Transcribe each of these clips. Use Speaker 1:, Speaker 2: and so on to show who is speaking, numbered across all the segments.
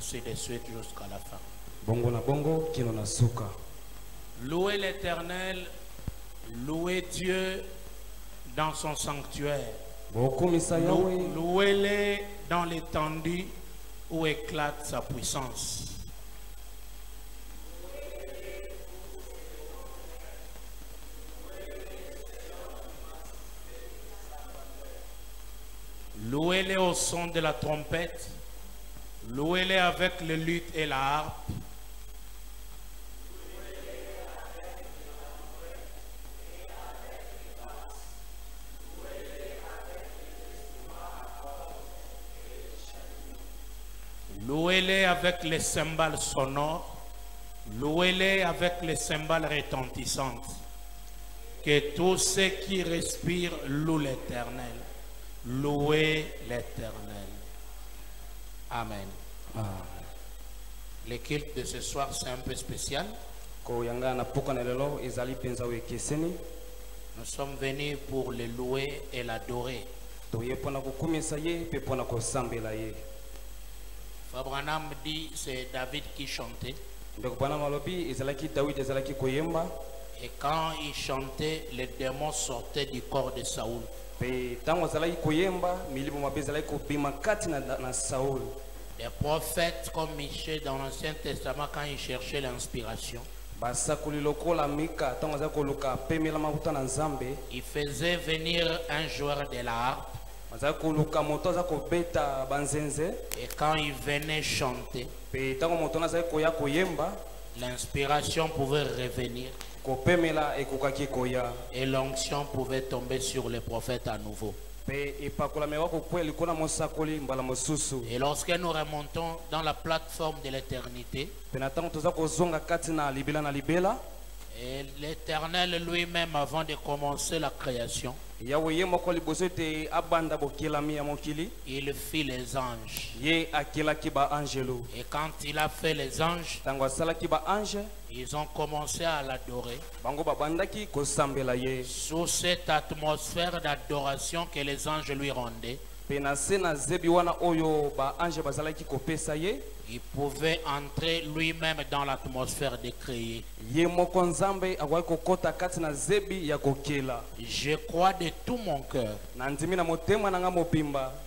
Speaker 1: ainsi de suite jusqu'à la fin.
Speaker 2: Bongo na bongo kino na suka.
Speaker 1: Louez l'Éternel, louez Dieu dans son sanctuaire. Louez-le dans l'étendue où éclate sa puissance. Louez-le au son de la trompette. Louez-le avec le luth et la harpe. Louez-les avec les cymbales sonores, louez-les avec les cymbales retentissantes. Que tous ceux qui respirent louent l'Éternel. Louez l'Éternel. Amen. Le culte de ce soir, c'est un peu spécial. Nous sommes venus pour le louer et l'adorer. Abraham dit c'est David qui chantait. Et quand il chantait, les démons sortaient du corps de Saoul. Des prophètes comme Michée dans l'Ancien Testament, quand ils cherchaient l'inspiration, il faisait venir un joueur de la harpe. Et quand il venait chanter, l'inspiration pouvait revenir et l'onction pouvait tomber sur les prophètes à nouveau. Et lorsque nous remontons dans la plateforme de l'éternité, et l'Éternel lui-même, avant de commencer la création, il fit les anges. Et quand il a fait les anges, ils ont commencé à l'adorer sous cette atmosphère d'adoration que les anges lui rendaient. Il pouvait entrer lui-même dans l'atmosphère de créer. Je crois de tout mon cœur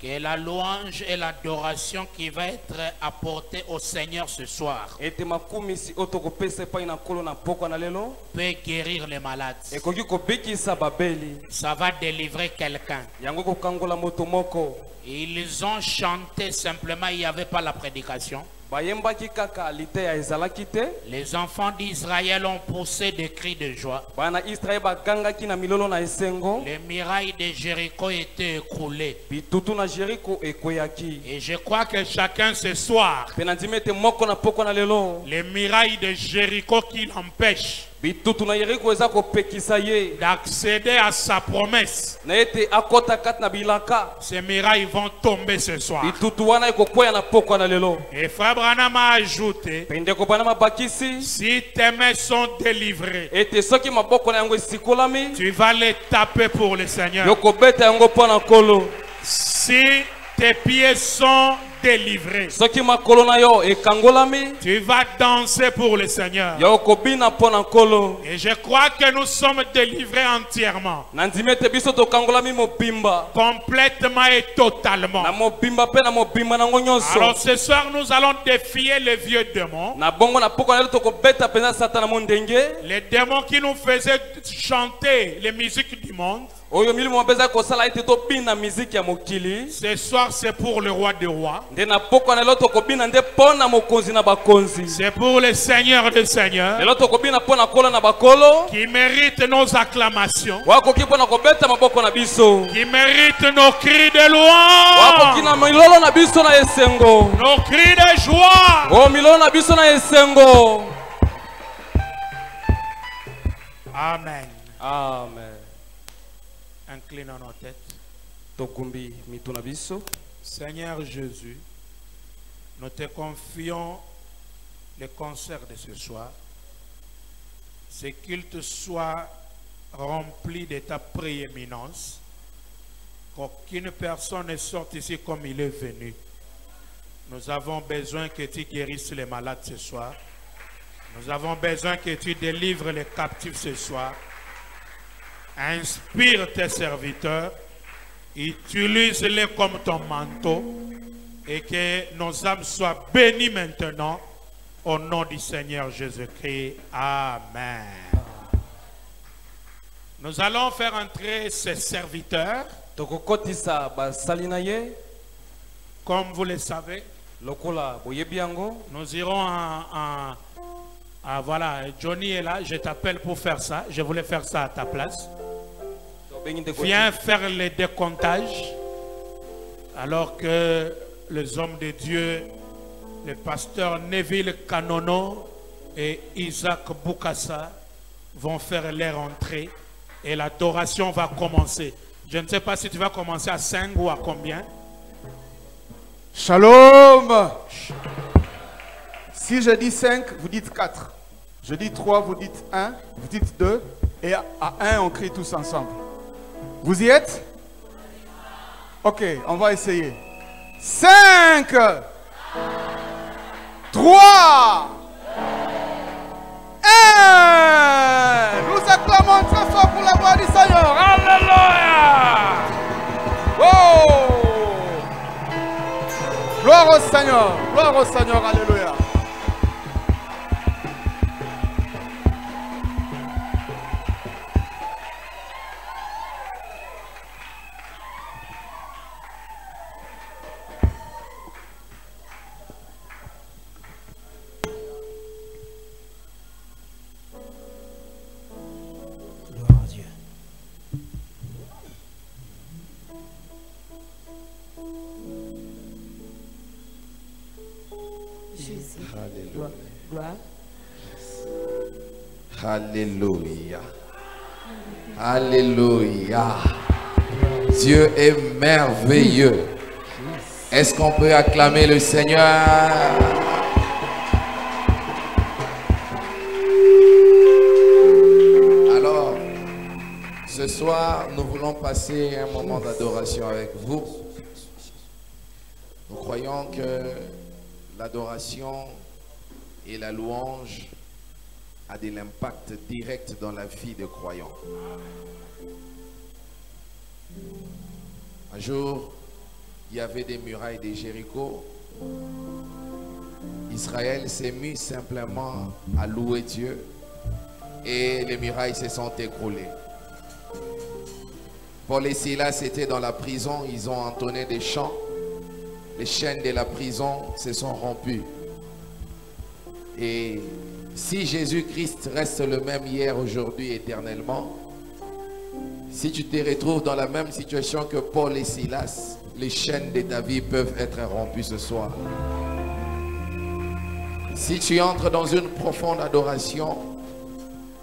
Speaker 1: que la louange et l'adoration qui va être apportée au Seigneur ce soir peut guérir les malades. Ça va délivrer quelqu'un. Ils ont chanté simplement, il n'y avait pas la prédication. Les enfants d'Israël ont poussé des cris de joie. Les murailles de Jéricho étaient écroulées. Et je crois que chacun ce soir, les murailles de Jéricho qui l'empêchent d'accéder à sa promesse, ces murailles vont tomber ce soir. Et Frère Branham a ajouté, si tes mains sont délivrées, tu vas les taper pour le Seigneur. Si tes pieds sont délivrés, tu vas danser pour le Seigneur. Et je crois que nous sommes délivrés entièrement, complètement et totalement. Alors ce soir nous allons défier les vieux démons, les démons qui nous faisaient chanter les musiques du monde. Ce soir c'est pour le roi des rois, c'est pour le Seigneur des seigneurs, qui mérite nos acclamations, qui mérite nos cris de louange, nos cris de joie. Amen.
Speaker 2: Amen.
Speaker 1: Inclinons nos têtes. Seigneur Jésus, nous te confions le concert de ce soir. Ce culte soit rempli de ta prééminence. Qu'aucune personne ne sorte ici comme il est venu. Nous avons besoin que tu guérisses les malades ce soir. Nous avons besoin que tu délivres les captifs ce soir. Inspire tes serviteurs. Utilise-les comme ton manteau. Et que nos âmes soient bénies maintenant. Au nom du Seigneur Jésus-Christ. Amen. Nous allons faire entrer ces serviteurs. Comme vous le savez, nous irons voilà, Johnny est là, je t'appelle pour faire ça. Je voulais faire ça à ta place. Viens faire le décomptage. Alors que les hommes de Dieu, le pasteur Neville Kanono et Isaac Boukassa vont faire leur entrée. Et l'adoration va commencer. Je ne sais pas si tu vas commencer à 5 ou à combien.
Speaker 3: Shalom. Si je dis 5, vous dites 4. Je dis 3, vous dites 1, vous dites 2. Et à 1, on crie tous ensemble. Vous y êtes? Ok, on va essayer. 5, 3, 1. Nous acclamons très fort pour la gloire du Seigneur. Alléluia. Oh. Gloire au Seigneur, alléluia.
Speaker 4: Gloire à Dieu.
Speaker 5: Alléluia. Alléluia. Dieu est merveilleux. Est-ce qu'on peut acclamer le Seigneur? Alors, ce soir, nous voulons passer un moment d'adoration avec vous. Nous croyons que l'adoration et la louange a de l'impact direct dans la vie des croyants. Un jour, il y avait des murailles de Jéricho. Israël s'est mis simplement à louer Dieu et les murailles se sont écroulées. Paul et Silas étaient dans la prison, ils ont entonné des chants. Les chaînes de la prison se sont rompues. Et si Jésus-Christ reste le même hier, aujourd'hui, éternellement, si tu te retrouves dans la même situation que Paul et Silas, les chaînes de ta vie peuvent être rompues ce soir. Si tu entres dans une profonde adoration,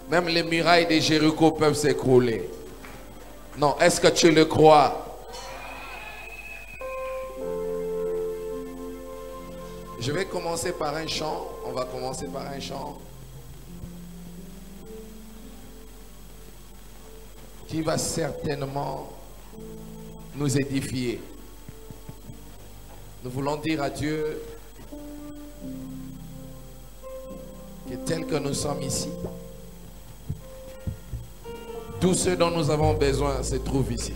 Speaker 5: même les murailles de Jéricho peuvent s'écrouler. Non, est-ce que tu le crois? Je vais commencer par un chant. On va commencer par un chant qui va certainement nous édifier. Nous voulons dire à Dieu que tel que nous sommes ici, tout ce dont nous avons besoin se trouve ici.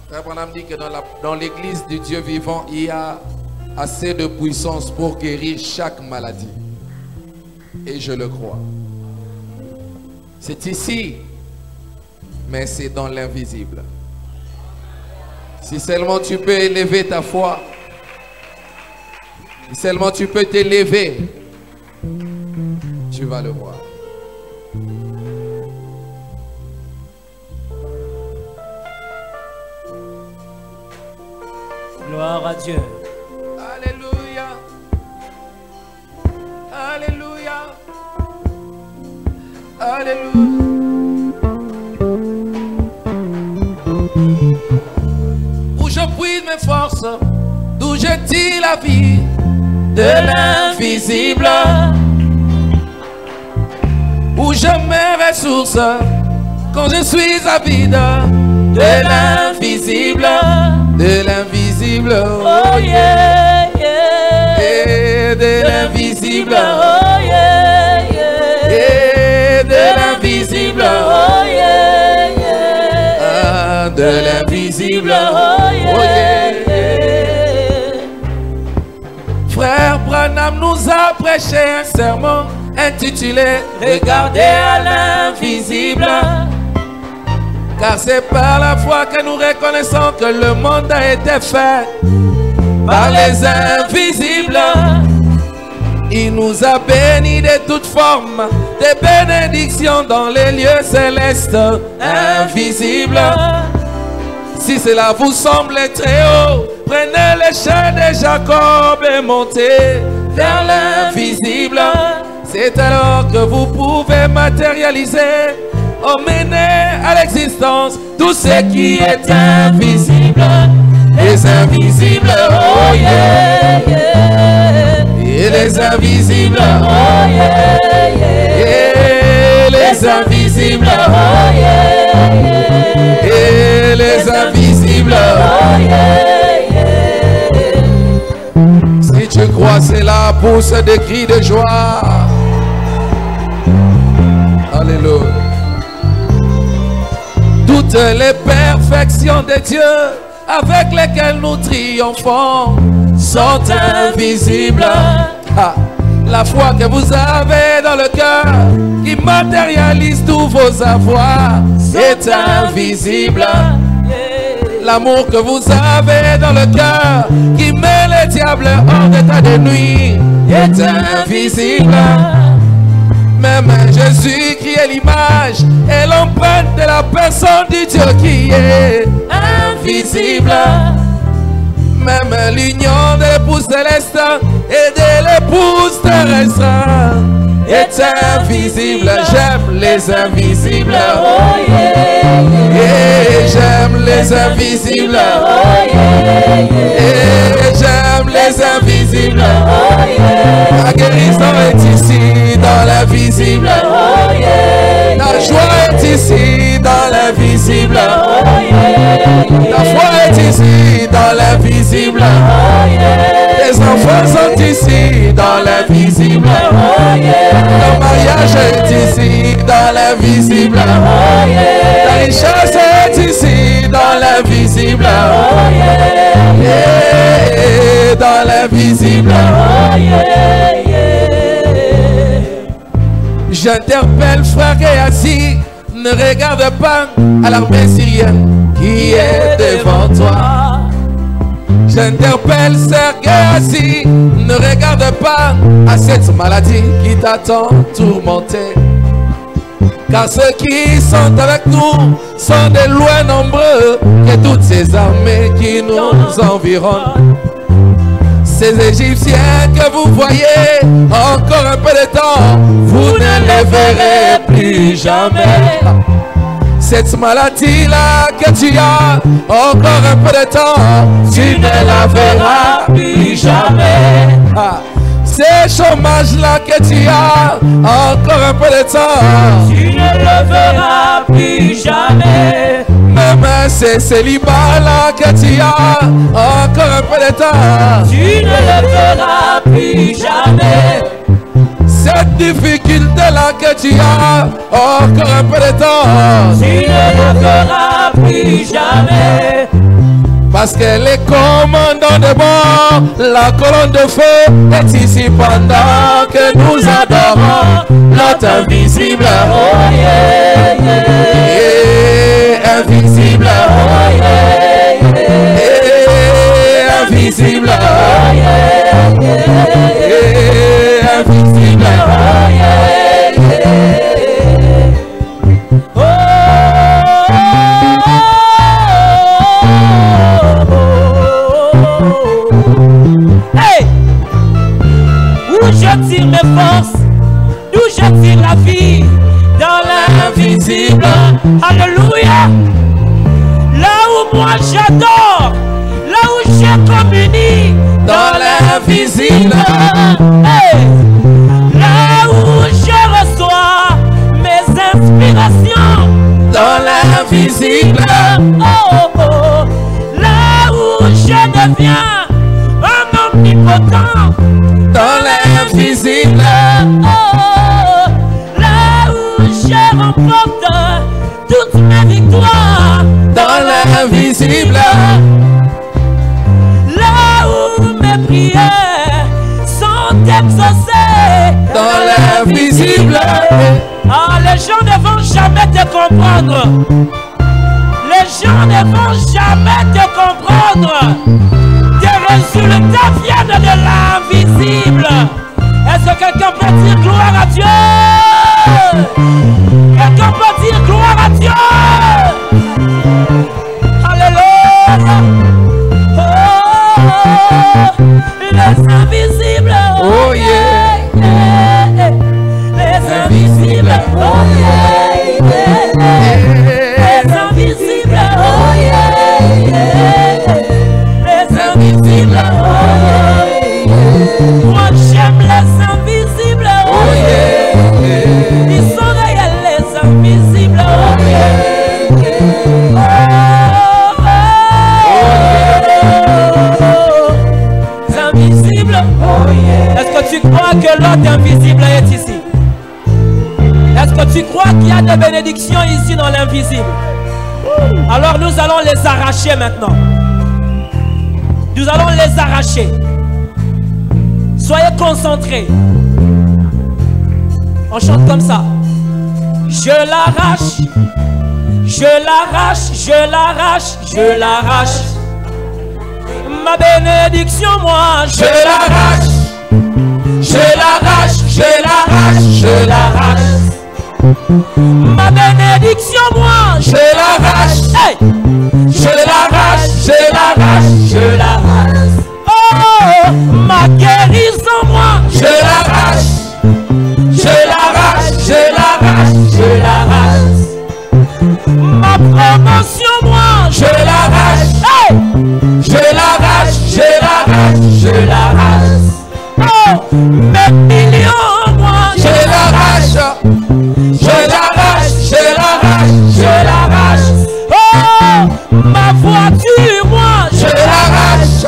Speaker 5: Frère Branham dit que dans l'église du Dieu vivant, il y a assez de puissance pour guérir chaque maladie. Et je le crois. C'est ici, mais c'est dans l'invisible. Si seulement tu peux élever ta foi, si seulement tu peux t'élever, tu vas le voir.
Speaker 4: Gloire à Dieu.
Speaker 5: Alléluia. Alléluia. Alléluia. Où je puise mes forces, d'où je tire la vie de l'invisible. Où je me ressource quand je suis avide de l'invisible. De l'invisible. l'invisible,
Speaker 4: Oh yeah, yeah.
Speaker 5: et de l'invisible,
Speaker 4: Oh yeah, yeah.
Speaker 5: et de l'invisible,
Speaker 4: Oh yeah, yeah.
Speaker 5: de l'invisible,
Speaker 4: Oh yeah,
Speaker 5: yeah.
Speaker 4: yeah.
Speaker 5: Frère Branham nous a prêché un sermon intitulé
Speaker 4: Regardez à l'invisible.
Speaker 5: Car c'est par la foi que nous reconnaissons que le monde a été fait par les invisibles. Il nous a bénis de toutes formes de bénédictions dans les lieux célestes invisibles. Si cela vous semble très haut, prenez l'échelle de Jacob et montez vers l'invisible. C'est alors que vous pouvez matérialiser, emmener à l'existence tout ce qui est invisible. Les invisibles, oh yeah, yeah. Et les invisibles, oh yeah, yeah. Et les invisibles, oh yeah, yeah. Et les invisibles, oh yeah, yeah. Si tu crois cela, pousse des cris de joie. Alléluia. Toutes les perfections de Dieu avec lesquelles nous triomphons sont invisibles. Ah, la foi que vous avez dans le cœur qui matérialise tous vos avoirs est invisible. L'amour que vous avez dans le cœur qui met le diable hors d'état de nuit est invisible. Même Jésus-Christ est l'image et l'empreinte de la personne du Dieu qui est invisible. Même l'union de l'épouse céleste et de l'épouse terrestre est invisible. J'aime les invisibles. Oh yeah, yeah. Et j'aime les invisibles. Oh yeah, yeah. Et j'aime les invisibles. Oh yeah. La guérison est ici dans l'invisible. Oh yeah, yeah. La joie est ici dans l'invisible. Oh yeah, yeah. La foi est ici dans l'invisible. Oh yeah. Les enfants sont ici dans l'invisible. Oh yeah. Le mariage est ici dans l'invisible. Oh yeah. La richesse est ici dans l'invisible. Oh yeah. Yeah. Dans l'invisible. Oh yeah. Yeah. J'interpelle frère et assis. Ne regarde pas à l'armée syrienne qui est devant toi. J'interpelle Sergueï assis. Ne regarde pas à cette maladie qui t'attend tourmentée. Car ceux qui sont avec nous sont de loin nombreux que toutes ces armées qui nous environnent. Ces Égyptiens que vous voyez, encore un peu de temps, vous ne les verrez plus jamais. Cette maladie-là que tu as, encore un peu de temps, tu ne la verras plus jamais. Ces chômages-là que tu as, encore un peu de temps,
Speaker 4: tu ne le verras plus jamais.
Speaker 5: Même ces célibats-là que tu as, encore un peu de temps,
Speaker 4: tu ne le verras plus jamais.
Speaker 5: Cette difficulté-là que tu as, encore un peu de temps,
Speaker 4: tu ne le verras plus jamais.
Speaker 5: Parce que les commandants de bord, la colonne de feu est ici pendant que nous adorons notre invisible.
Speaker 4: Oh yeah, yeah.
Speaker 5: Et invisible.
Speaker 4: Oh yeah,
Speaker 5: yeah. Et invisible.
Speaker 4: Oh yeah, yeah.
Speaker 5: Et invisible.
Speaker 4: Oh yeah, yeah. Je tire mes forces, d'où je tire la vie, dans l'invisible. Alléluia. Là où moi j'adore, là où je communie, dans l'invisible. Hey. Là où je reçois mes inspirations, dans l'invisible. Oh, oh, oh. Là où je deviens
Speaker 5: l'invisible.
Speaker 4: Là où je remporte toutes mes victoires.
Speaker 5: Dans l'invisible.
Speaker 4: Là où mes prières sont exaucées.
Speaker 5: Dans l'invisible.
Speaker 4: Ah, les gens ne vont jamais te comprendre. Les gens ne vont jamais te comprendre. Tes résultats viennent de l'invisible. Est-ce que quelqu'un peut dire gloire à Dieu? Quelqu'un peut dire gloire à Dieu? Alléluia. Oh, les invisibles.
Speaker 5: Oh yeah.
Speaker 4: Les invisibles. Oh yeah. Les invisibles. Oh yeah. Les invisibles. Oh yeah. Moi j'aime les invisibles. Oh yeah. Ils sont réels les invisibles. Oh yeah. Invisible. Oh yeah. Est-ce que tu crois que l'autre invisible est ici? Est-ce que tu crois qu'il y a des bénédictions ici dans l'invisible? Alors nous allons les arracher maintenant. Nous allons les arracher. Soyez concentrés. On chante comme ça. Je l'arrache. Je l'arrache. Je l'arrache. Je l'arrache. Ma bénédiction, moi, je l'arrache. Je l'arrache. Je l'arrache. Je l'arrache. Ma bénédiction, moi, je l'arrache. Hey! Je l'arrache. Je l'arrache. Je l'arrache. Oh, ma guérison, moi, je l'arrache. Je l'arrache. Je l'arrache. Je l'arrache. Ma promotion, moi, je l'arrache. Hey! Je l'arrache, je l'arrache, je l'arrache. Oh, mes millions, moi, je l'arrache. Je l'arrache, je l'arrache, je l'arrache. Oh, ma voiture, moi, je l'arrache.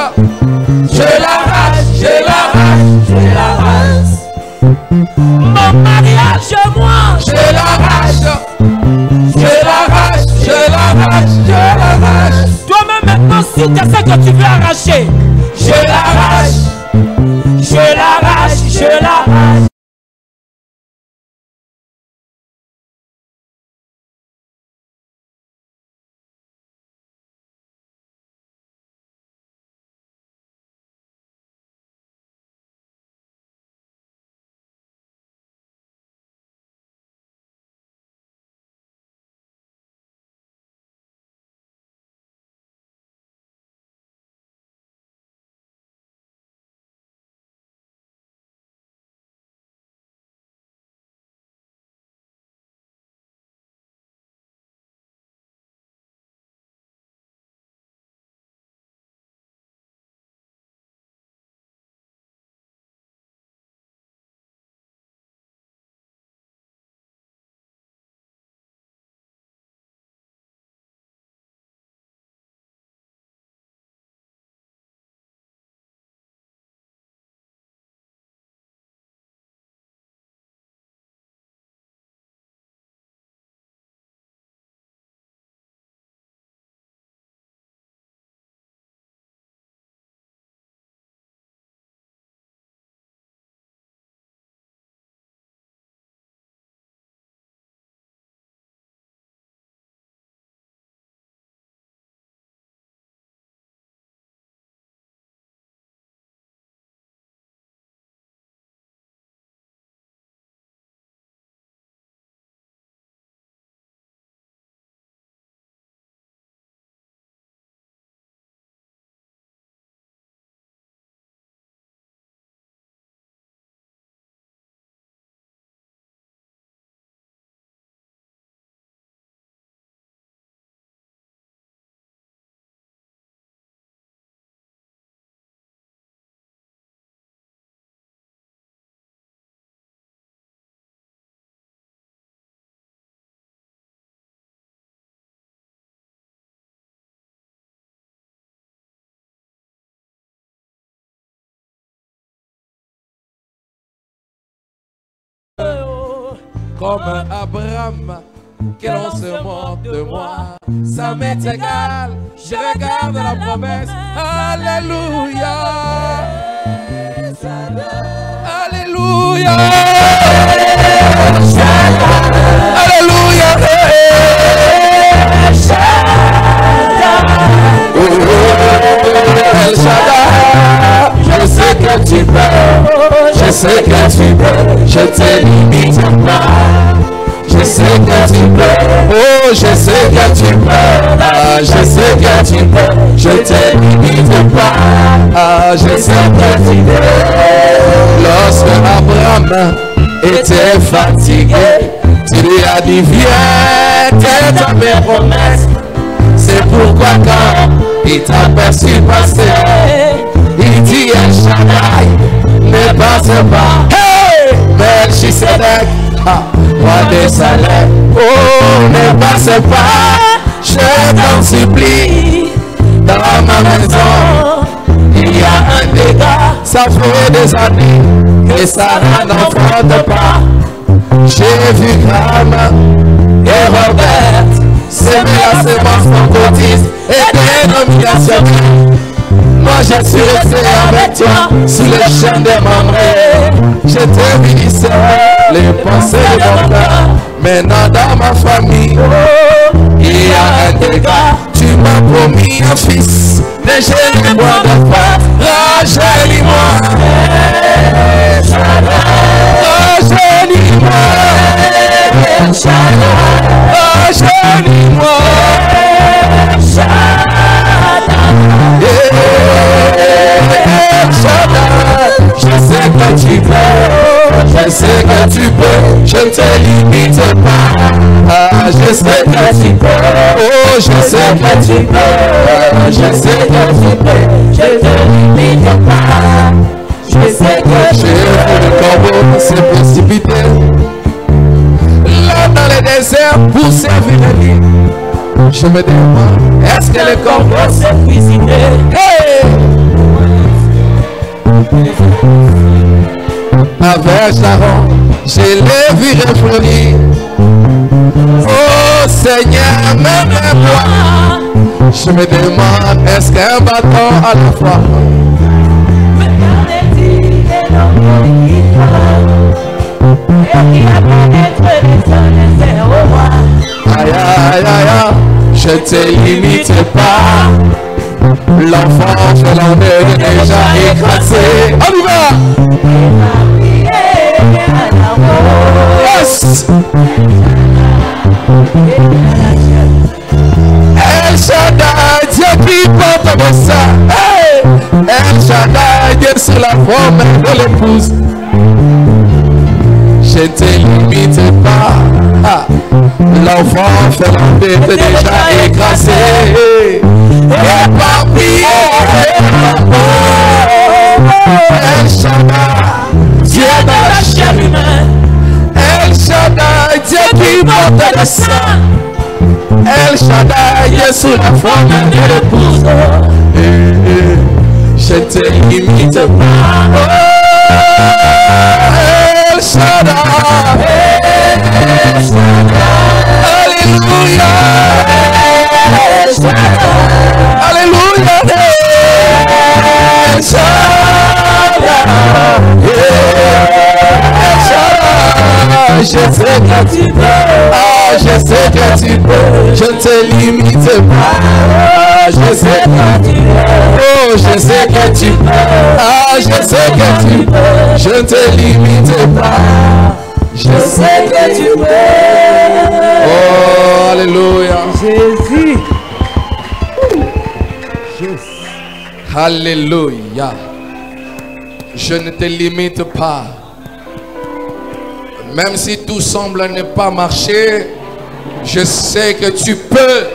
Speaker 4: Je l'arrache, je l'arrache, je l'arrache. Mon mariage, moi, je l'arrache. Je l'arrache, je l'arrache, je l'arrache. Toi-même maintenant, si tu sais que tu veux arracher, je l'arrache, je l'arrache, je l'arrache.
Speaker 5: comme Abraham, que l'on se moque de moi. Ça m'est égal, je regarde la promesse. Alléluia. Alléluia. Alléluia. El Shaddai, je sais que tu peux, je sais que tu peux, je te limite pas. Je sais que tu peux, oh je sais que tu peux, ah, je sais que tu peux, je te limite pas, ah, je sais que tu peux. Lorsque Abraham était fatigué, tu lui as dit viens, t'es dans mes promesses. C'est pourquoi quand il t'a perçu passer, il dit El Shaddai, ne passe pas. Hey, Melchisedec, roi des salaires, oh ne passe pas, je t'en supplie. Dans ma maison, il y a un dégât, ça fait des années que Sarah n'enfante pas. J'ai vu Graham et Robert s'aimer la semence en cotise et dénomination. Moi je suis resté avec toi sous les chaînes des membres. Je te bénissais les pensées de mon cœur. Maintenant dans ma famille, il y a un dégât. Tu m'as promis un fils, mais je ne vois pas. Rajeunis-moi, rajeunis-moi, rajeunis-moi. Je sais que tu peux, je sais que tu peux, je ne te limite pas. Ah, je sais que tu peux, oh, je sais que tu peux, je sais que tu peux, je te limite pas. Je sais que j'ai vu le corbeau s'est précipité là dans le désert pour servir la vie. Je me demande, est-ce que le corbeau s'est précipité? Hey! Avec Sharon, je l'ai vu refleurir. Oh Seigneur, même moi, je me demande, est-ce qu'un bâton à la fois? Aïe aïe aïe, je te limite pas. L'enfant, je l'en ai déjà écrasé. On y va! Yes! El Shaddai, Dieu qui porte mon sang. Hey! El Shaddai, Dieu sur la forme de l'épouse. Je te limite pas. Ah. L'enfant fait l'enfant déjà écrasé. Éparpillé. El Shaddai, Dieu de la chair humaine. El Shaddai, Dieu qui porte le sang. El Shaddai, Dieu sous la forme de l'épouse. Je te limite pas. El Shaddai. Alléluia. Alléluia. El Shaddai. Je sais que tu peux. Ah, je sais que tu peux. Je ne te limite pas. Ah, je sais que tu peux. Oh, je sais que tu peux. Ah, je sais que tu peux. Je ne te limite pas. Je sais que tu peux. Oh, alléluia.
Speaker 3: Jésus.
Speaker 5: Alléluia. Je ne te limite pas. Même si tout semble ne pas marcher, je sais que tu peux.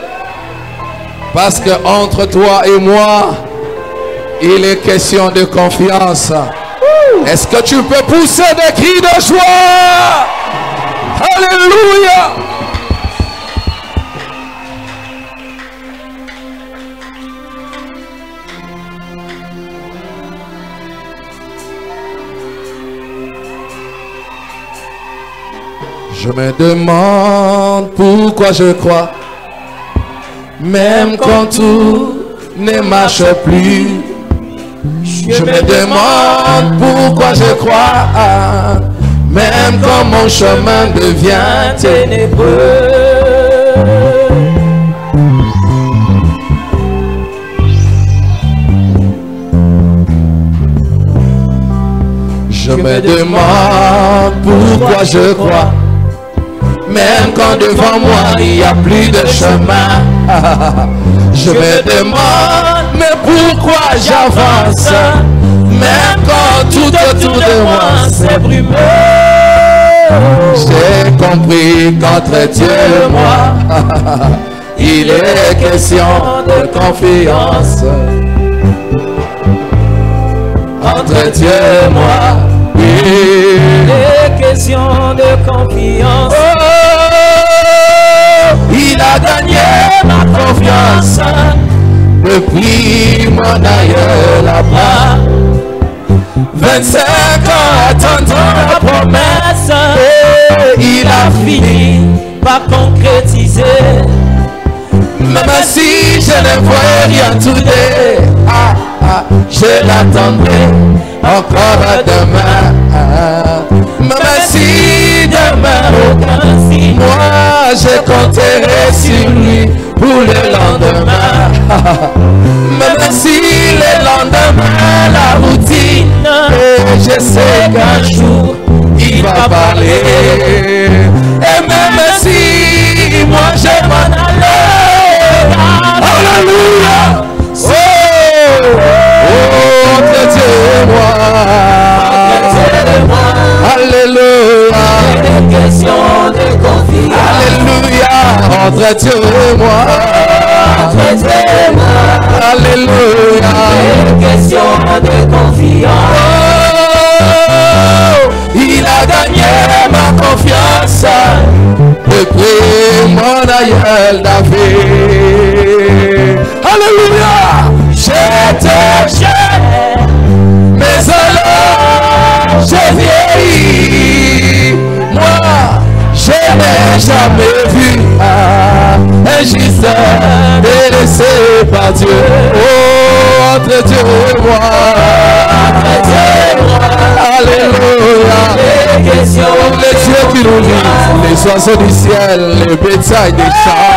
Speaker 5: Parce que entre toi et moi, il est question de confiance. Est-ce que tu peux pousser des cris de joie? Alléluia. Je me demande pourquoi je crois, même quand tout ne marche plus. Je me demande pourquoi je crois, même quand mon chemin devient ténébreux. Je me demande pourquoi je crois, même quand devant moi il n'y a plus de chemin. Je me demande, mais pourquoi j'avance, même quand tout autour de moi c'est brumeux. J'ai compris qu'entre Dieu et moi, il est question de confiance. Entre Dieu et moi, il est question de confiance. Oh, il a gagné ma confiance depuis mon aïeul là-bas. 25 ans attendant la promesse, il a fini par concrétiser. Même si je ne vois rien today, je l'attendrai encore demain. Même si demain aucun signe, moi je compterai sur lui pour le lendemain. Même si le lendemain la routine, je sais qu'un jour il va parler. Et même si moi je m'en allais, alléluia. Entre Dieu et moi, alléluia, une question de confiance. Alléluia, entre Dieu et moi, alléluia, une question de confiance. Oh, il a gagné ma confiance depuis mon aïeul David. Alléluia. J'étais jeune, mais alors j'ai vieilli. Moi, je n'ai jamais vu un juste délaissé par Dieu. Oh, entre Dieu et moi, alléluia. Les dieux qui nous lisent, les oiseaux du ciel, les bétails des champs,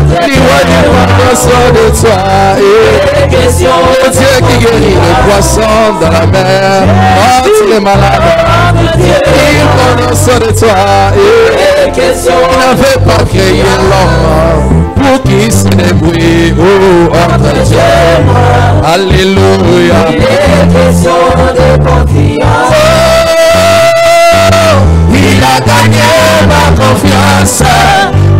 Speaker 5: les rois sont de toi. Le Dieu qui guérit les poissons dans la mer, tous les malades, il connaît de toi. Il n'avait pas créé l'homme pour qu'il se débrouille. Oh, entre Dieu et moi, alléluia. Il est question de confiance. Il a gagné ma confiance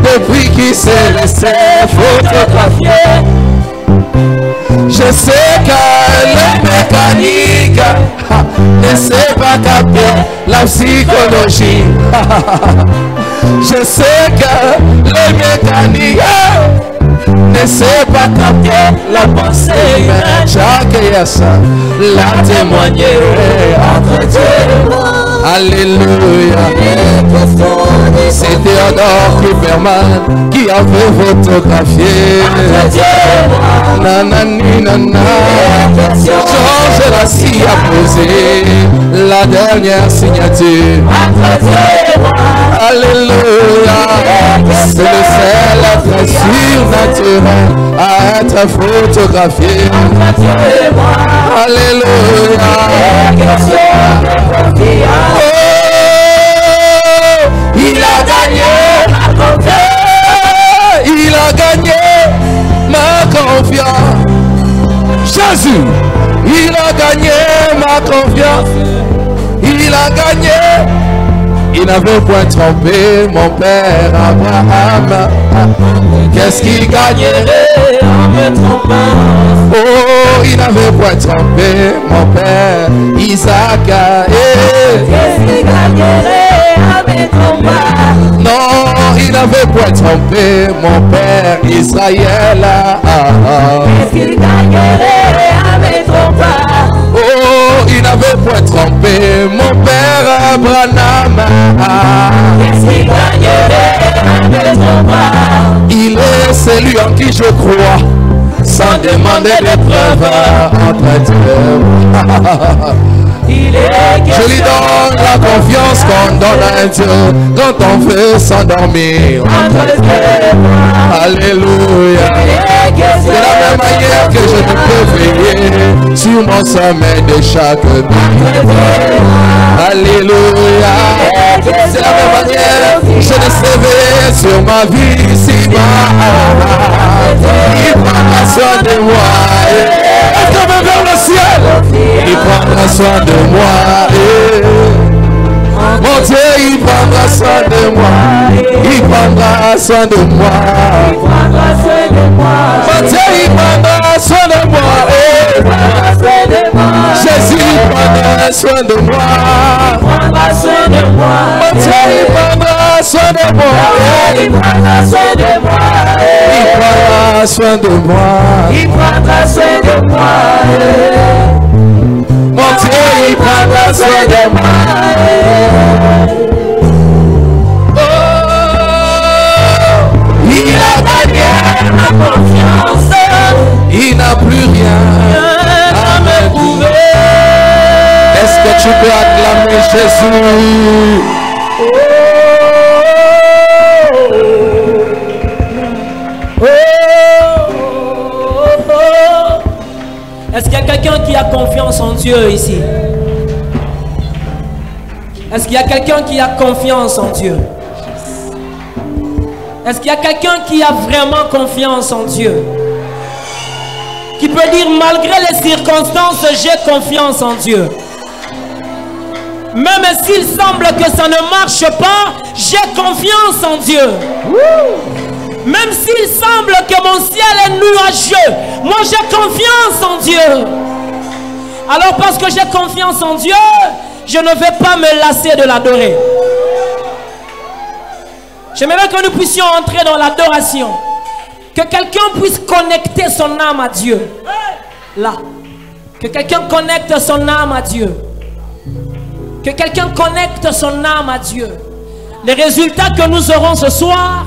Speaker 5: depuis qu'il s'est laissé photographier. Je sais que le mécanique ne sait pas capter la psychologie. Je sais que le mécanique ne sait pas capter la pensée humaine. Jacques l'a témoigné entre Dieu et moi. Alléluia. C'est Théodore Kuperman qui avait photographié. Nanani nana. Georges Lassie a posé la dernière signature. Alléluia. C'est le seul être surnaturel à être photographié. Alléluia. Oh, il a gagné ma confiance. Il a gagné ma confiance. Jésus, il a gagné ma confiance. Il a gagné. Il n'avait point trompé mon père Abraham. Qu'est-ce qu'il gagnerait en me trompant? Oh, il n'avait point trompé mon père Isaac. Qu'est-ce qu'il gagnerait en me trompant? Non, il n'avait point trompé mon père Israël. Qu'est-ce qu'il gagnerait en me trompant? Oh, il n'avait point trompé mon père Abraham. Qu'est-ce qu'il gagnerait C'est lui en qui je crois, sans demander de preuves entre Dieu. Je lui donne la confiance qu'on donne à Dieu quand on veut s'endormir. Alléluia. De la même manière que je ne peux veiller sur mon sommeil de chaque nuit. Alléluia. C'est la même manière que je ne sais veiller sur ma vie ici-bas. Il prendra soin de moi. Est-ce qu'on veut vers le ciel? Il prendra soin de moi. Mon Dieu, il prendra soin de moi. Il prendra soin de moi. Mon Dieu, il prendra soin de moi. Jésus, il prendra soin de moi. Mon Dieu, il prendra soin de moi. Il prendra soin de moi. Il prendra soin de moi. Il prendra soin de moi. Mon Dieu, il prendra soin de moi. Oh, il a gagné ma confiance. Il n'a plus rien à me prouver. Est-ce que tu peux acclamer Jésus?
Speaker 4: Est-ce qu'il y a quelqu'un qui a confiance en Dieu ici? Est-ce qu'il y a quelqu'un qui a confiance en Dieu? Est-ce qu'il y a quelqu'un qui a vraiment confiance en Dieu? Qui peut dire malgré les circonstances, j'ai confiance en Dieu. Même s'il semble que ça ne marche pas, j'ai confiance en Dieu. Même s'il semble que mon ciel est nuageux, moi j'ai confiance en Dieu. Alors parce que j'ai confiance en Dieu, je ne vais pas me lasser de l'adorer. J'aimerais que nous puissions entrer dans l'adoration. Que quelqu'un puisse connecter son âme à Dieu. Là. Que quelqu'un connecte son âme à Dieu. Que quelqu'un connecte son âme à Dieu. Les résultats que nous aurons ce soir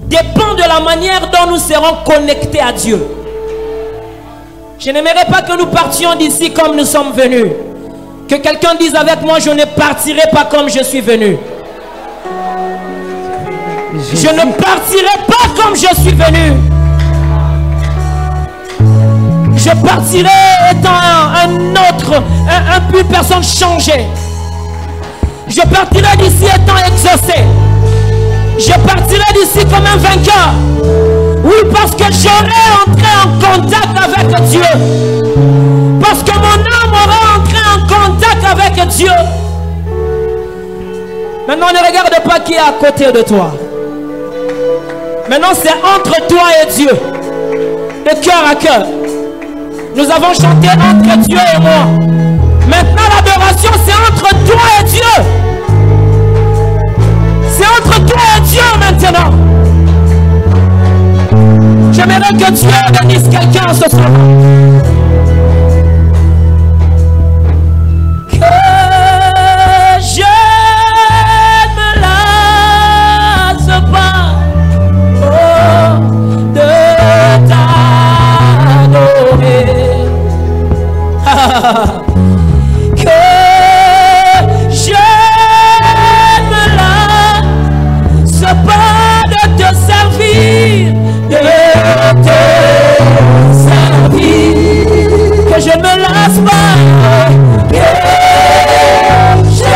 Speaker 4: dépend de la manière dont nous serons connectés à Dieu. Je n'aimerais pas que nous partions d'ici comme nous sommes venus. Que quelqu'un dise avec moi, je ne partirai pas comme je suis venu. Je ne partirai pas comme je suis venu. Je partirai étant une personne changée. Je partirai d'ici étant exaucé. Je partirai d'ici comme un vainqueur. Oui, parce que j'aurai entré en contact avec Dieu. Parce que mon âme aura entré en contact avec Dieu. Maintenant, ne regarde pas qui est à côté de toi. Maintenant, c'est entre toi et Dieu. De cœur à cœur. Nous avons chanté entre Dieu et moi. Maintenant, l'adoration, c'est entre toi et Dieu. C'est entre toi et Dieu maintenant. J'aimerais que Dieu bénisse quelqu'un ce soir. Que je ne me lasse pas de t'adorer. Que je ne me lasse pas de te servir, que je ne me lasse pas, que je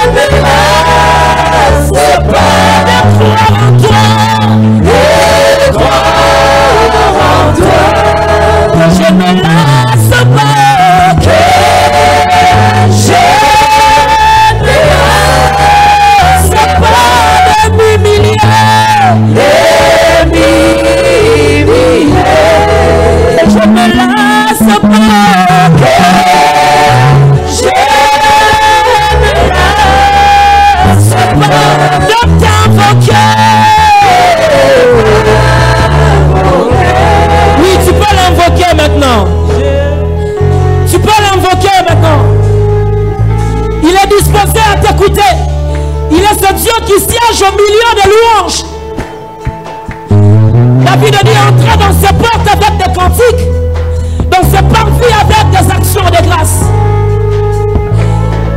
Speaker 4: ne me lasse pas de croire en toi, de croire en toi, que je ne me lasse pas, que je ne me lasse pas de m'humilier. Je me lasse pas, je me lasse pas de t'invoquer. Oui, tu peux l'invoquer maintenant. Tu peux l'invoquer maintenant. Il est disposé à t'écouter. Il est ce Dieu qui siège au milieu des louanges. David dit entrer dans ses portes avec des cantiques, dans ses parvis avec des actions de grâce.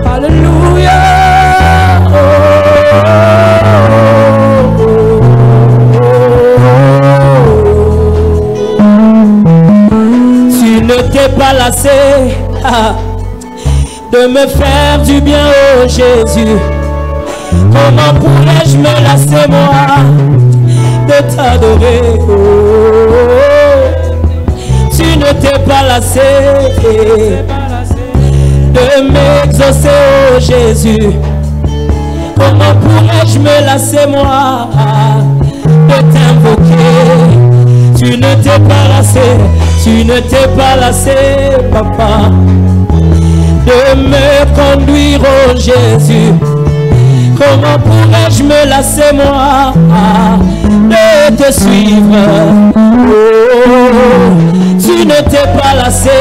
Speaker 4: Alléluia. Tu ne t'es pas lassé de me faire du bien, oh Jésus. Comment pourrais-je me lasser, moi, de t'adorer? Tu ne t'es pas lassé de m'exaucer, oh Jésus. Comment pourrais-je me lasser, moi, de t'invoquer? Tu ne t'es pas lassé, tu ne t'es pas lassé, papa, de me conduire, oh Jésus. Comment pourrais-je me lasser, moi, de te suivre? Oh, tu ne t'es pas lassé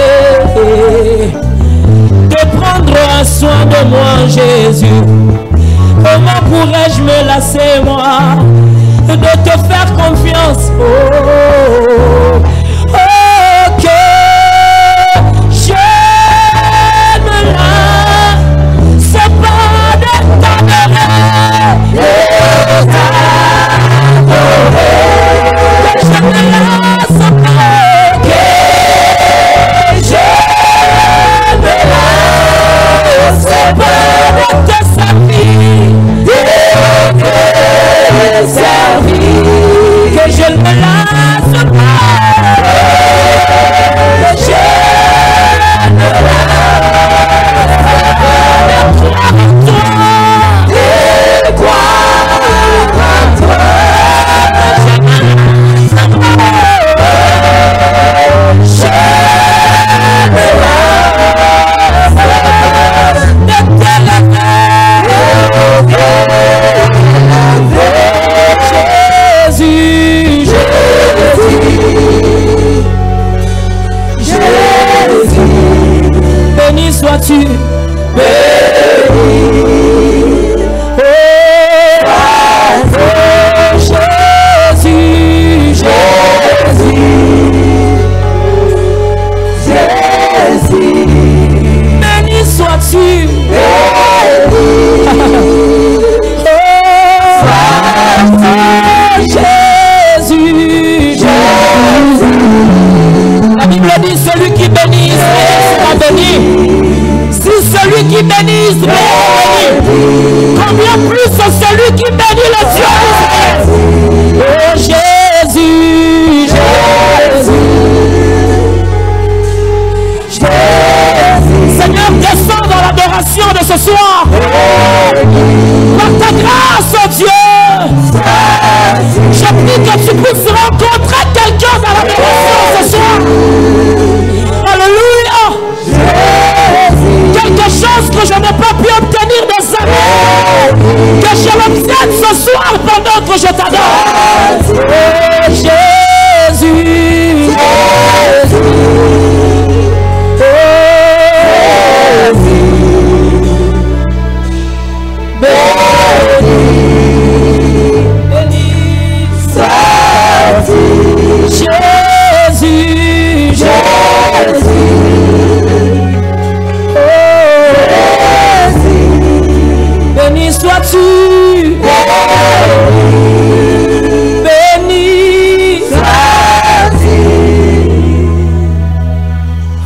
Speaker 4: de prendre soin de moi, Jésus. Comment pourrais-je me lasser, moi, de te faire confiance? Oh, oh, que je me lasse pas de t'adorer, que je me lasse pas, que je me lasse pas de te servir, que je ne me lasse pas, que je ne me lasse pas de croire en toi, je ne me lasse pas, je me lasse pas de Jésus, Jésus, béni sois-tu, béni, oh, Jésus, Jésus, béni sois-tu, Jésus, la Bible dit celui qui bénit sera béni. Si celui qui bénit sera béni, combien plus celui qui bénit le Dieu d'Israël? Oh Jésus, Jésus, Seigneur, descends dans l'adoration de ce soir. Par ta grâce, oh Dieu, je prie que tu puisses rencontrer quelqu'un dans l'adoration ce soir. Alléluia. Quelque chose que je n'ai pas pu obtenir des années, que je l'obtienne ce soir pendant que je t'adore. Oh Jésus, Jésus, béni sois-tu, béni sois-tu.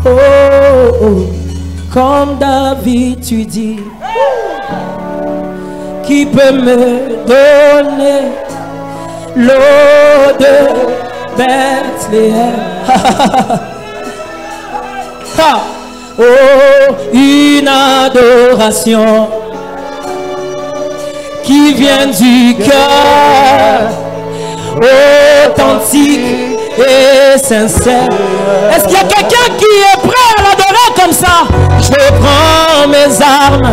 Speaker 4: Oh, oh, comme David tu dis, qui peut me donner l'eau de Bethléem? Oh, une adoration qui vient du cœur, authentique et sincère. Est-ce qu'il y a quelqu'un qui est prêt à l'adorer comme ça? Je prends mes armes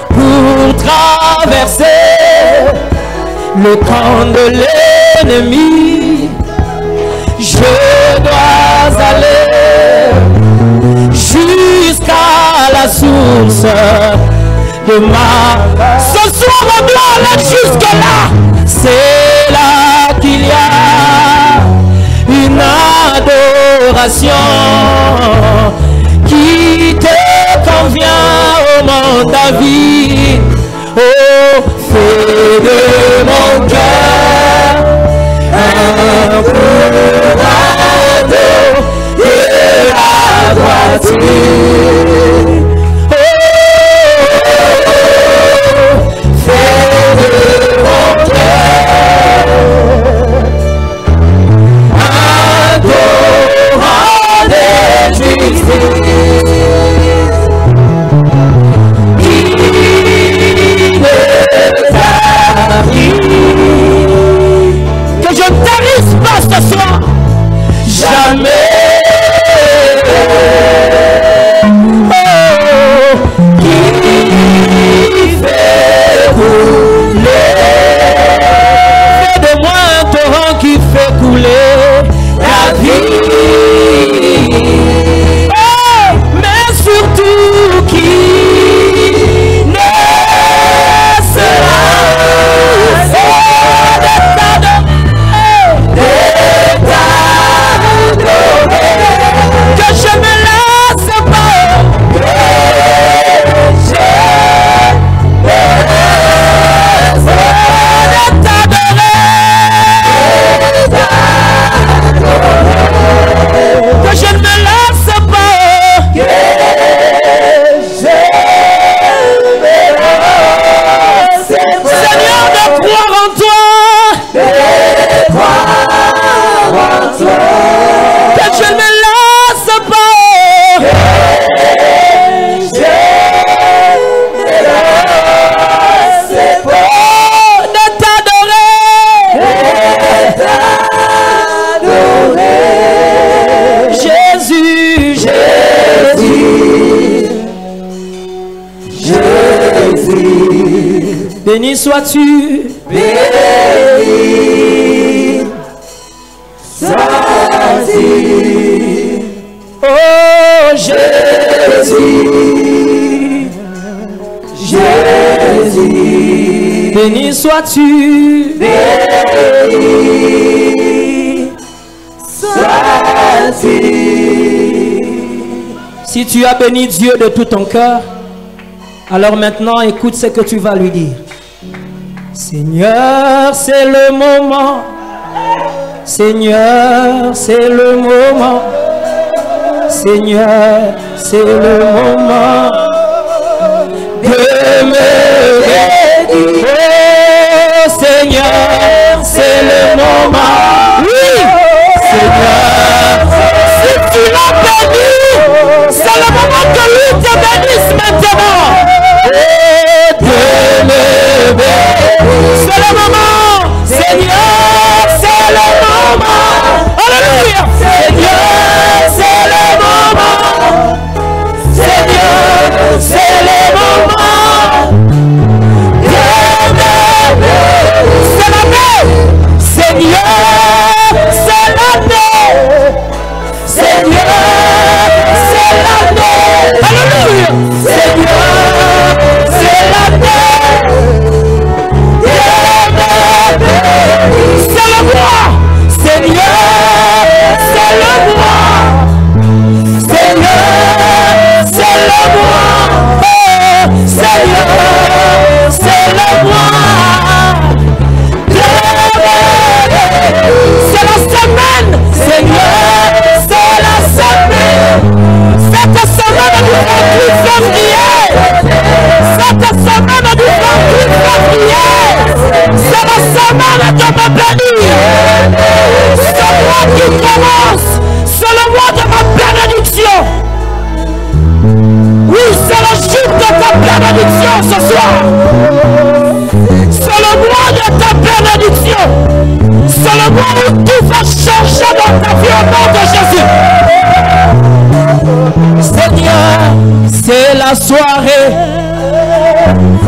Speaker 4: pour traverser le camp de l'ennemi. Je dois aller jusqu'à la source de ma... Ce soir on doit aller jusque là. C'est là qu'il y a l'adoration qui te convient, oh mon David. Oh, fais de mon cœur un courant et la droiture. Oh, fais de mon cœur un torrent de justice. Que je ne tarisse pas ce soir, jamais. Oh, qui fait couler, fais de moi un torrent qui fait couler la vie. Oh, mais surtout qui ne sera que je me lasse pas, que je ne me lasse pas, Seigneur, de croire en toi, que je ne me lasse pas, de t'adorer, Jésus, béni sois-tu, béni sois-tu, oh Jésus, béni sois-tu, béni sois-tu. Si tu as béni Dieu de tout ton cœur, alors maintenant écoute ce que tu vas lui dire. Seigneur, c'est le moment. Seigneur, c'est le moment. Seigneur, c'est le moment de me bénir. Oh Seigneur, c'est le moment. Oui, Seigneur, si tu l'as béni, c'est le moment que lui te bénisse maintenant. C'est le moment, Seigneur, c'est le moment. Alléluia. Seigneur, c'est le moment. Seigneur, c'est le moment. C'est l'année. Seigneur, c'est l'année. Seigneur, c'est l'année. Alléluia. Seigneur, c'est l'année. C'est le roi, Seigneur, c'est le roi, Seigneur, c'est le roi, oh, Seigneur, c'est le roi. C'est la semaine, Seigneur, c'est la semaine. Cette semaine du 28 février, cette semaine du 28 février, c'est la semaine de ma bénédiction. C'est le mois qui commence, c'est le mois de ma bénédiction. Oui, c'est le jour de ta bénédiction ce soir. C'est le mois de ta bénédiction. C'est le mois où tout va changer dans ta vie au nom de Jésus. Seigneur, c'est la soirée.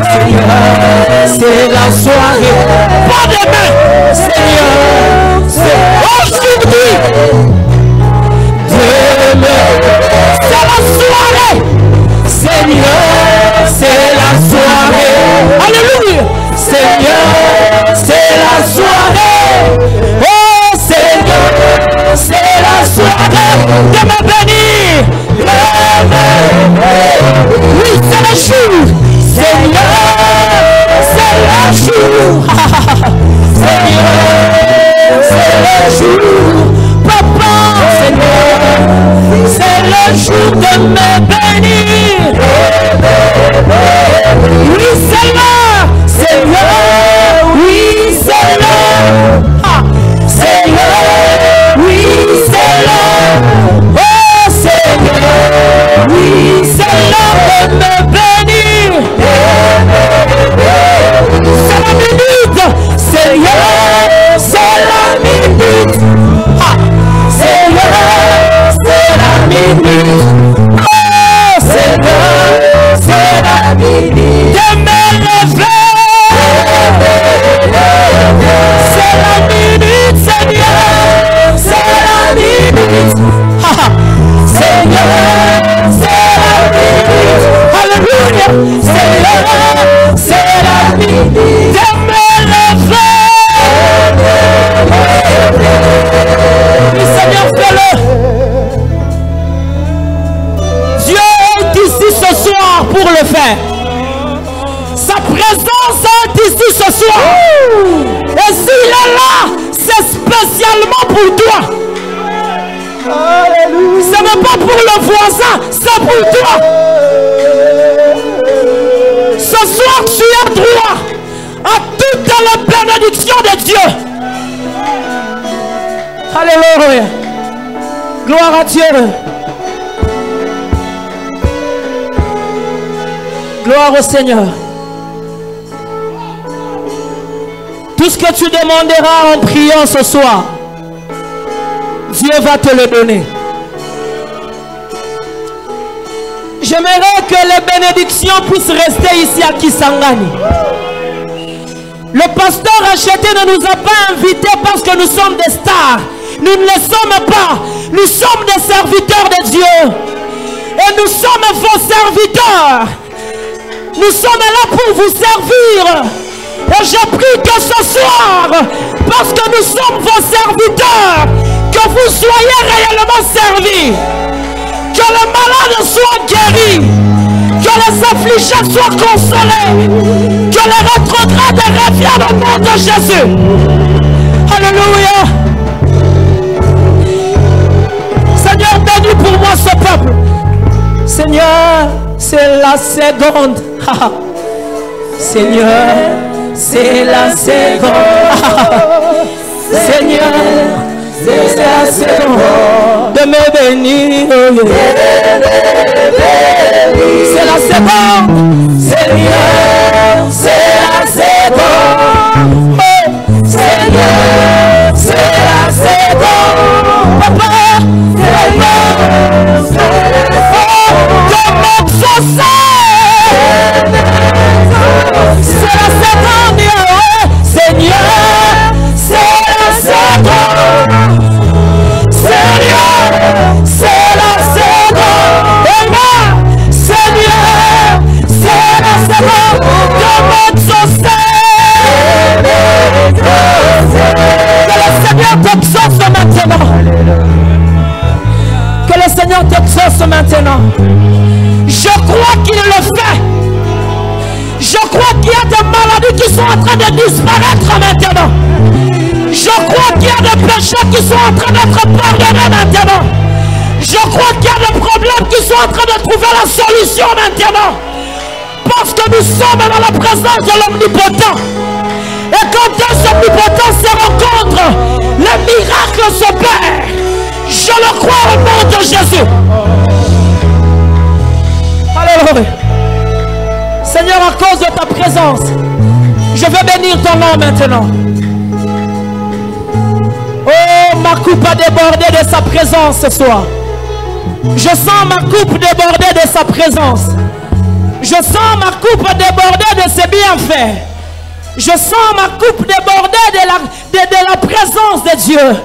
Speaker 4: Seigneur, c'est la soirée. Pas demain, Seigneur, c'est aujourd'hui. Demain, c'est la soirée. Seigneur, c'est la soirée. Alléluia. Seigneur, c'est la soirée. Oh Seigneur, c'est la soirée. jour. Seigneur, c'est le jour. Papa, Seigneur, c'est le jour de me bénir. Oui, Seigneur, Seigneur, oui, Seigneur. Seigneur, oui, Seigneur. Oh, Seigneur, oui, Seigneur, de me bénir. C'est la minute, Seigneur, c'est la minute. Seigneur, c'est la minute. Oh, Seigneur, c'est la minute de me lever. C'est la minute, Seigneur, c'est la minute. Seigneur, c'est la minute. Alléluia. Seigneur, c'est la minute de me lever. Oui, Seigneur, fais-le. Dieu est ici ce soir pour le faire. Sa présence est ici ce soir. Et s'il est là, c'est spécialement pour toi. Ce n'est pas pour le voisin, c'est pour toi. Ce soir, tu as droit à toute la bénédiction de Dieu. Alléluia. Gloire à Dieu. Gloire au Seigneur. Tout ce que tu demanderas en priant ce soir, Dieu va te le donner. J'aimerais que les bénédictions puissent rester ici à Kisangani. Le pasteur Acheté ne nous a pas invités parce que nous sommes des stars. Nous ne le sommes pas. Nous sommes des serviteurs de Dieu. Et nous sommes vos serviteurs. Nous sommes là pour vous servir. Et je prie que ce soir, parce que nous sommes vos serviteurs, que vous soyez réellement servis. Que les malades soient guéris. Que les affligés soient consolés. Que les rétrogrades reviennent au nom de Jésus. Alléluia. Seigneur, bénis pour moi ce peuple. Seigneur, c'est la seconde. Seigneur, c'est la seconde. Seigneur, c'est la seconde de me bénir. C'est la seconde. Seigneur, c'est la seconde. Oh, Seigneur, c'est la seconde. Papa, Seigneur, c'est la seconde de m'exaucer. C'est la seconde, Seigneur, c'est la seconde. Seigneur, c'est la seconde. Amen. Seigneur, c'est la seconde de m'exaucer. Que le Seigneur t'exauce maintenant. Que le Seigneur t'exauce maintenant. Je crois qu'il le fait. Je crois qu'il y a des maladies qui sont en train de disparaître maintenant. Je crois qu'il y a des péchés qui sont en train d'être pardonnés maintenant. Je crois qu'il y a des problèmes qui sont en train de trouver la solution maintenant. Parce que nous sommes dans la présence de l'Omnipotent. Et quand deux omnipotents se rencontrent, les miracles s'opèrent. Je le crois au nom de Jésus. Alléluia. Seigneur, à cause de ta présence, je veux bénir ton nom maintenant. Oh, ma coupe a débordé de sa présence ce soir. Je sens ma coupe déborder de sa présence. Je sens ma coupe déborder de ses bienfaits. Je sens ma coupe déborder de la présence de Dieu.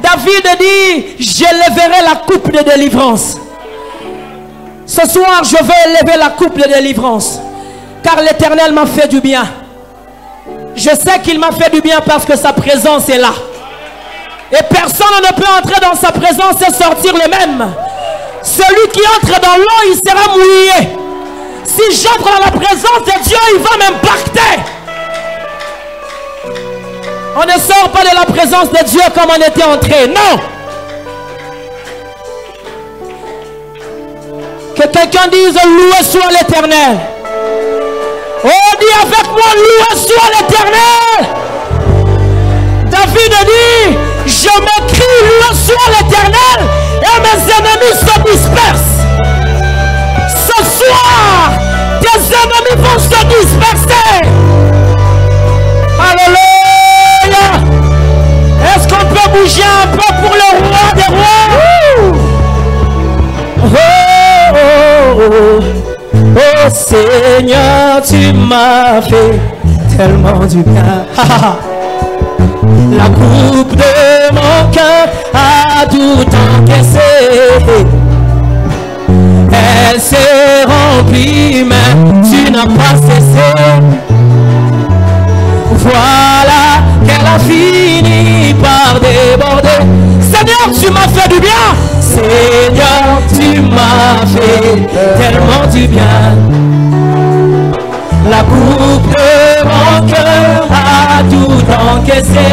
Speaker 4: David dit, j'élèverai la coupe de délivrance. Ce soir, je veux élever la coupe de délivrance. Car l'Éternel m'a fait du bien. Je sais qu'il m'a fait du bien parce que sa présence est là. Et personne ne peut entrer dans sa présence et sortir le même. Celui qui entre dans l'eau, il sera mouillé. Si j'entre dans la présence de Dieu, il va m'impacter. On ne sort pas de la présence de Dieu comme on était entré. Non. Que quelqu'un dise loué soit l'Éternel. Oh, dis avec moi, loué soit l'Éternel. David dit, je m'écris, loué soit l'Éternel, et mes ennemis se dispersent. Ce soir, tes ennemis vont se disperser. Alléluia. Est-ce qu'on peut bouger un peu pour le roi des rois? Oh Seigneur, tu m'as fait tellement du bien. La coupe de mon cœur a tout encaissé. Elle s'est remplie, mais tu n'as pas cessé. Voilà qu'elle a fini par déborder. Seigneur, tu m'as fait du bien. Seigneur, tu m'as fait tellement du bien. La coupe de mon cœur a tout encaissé.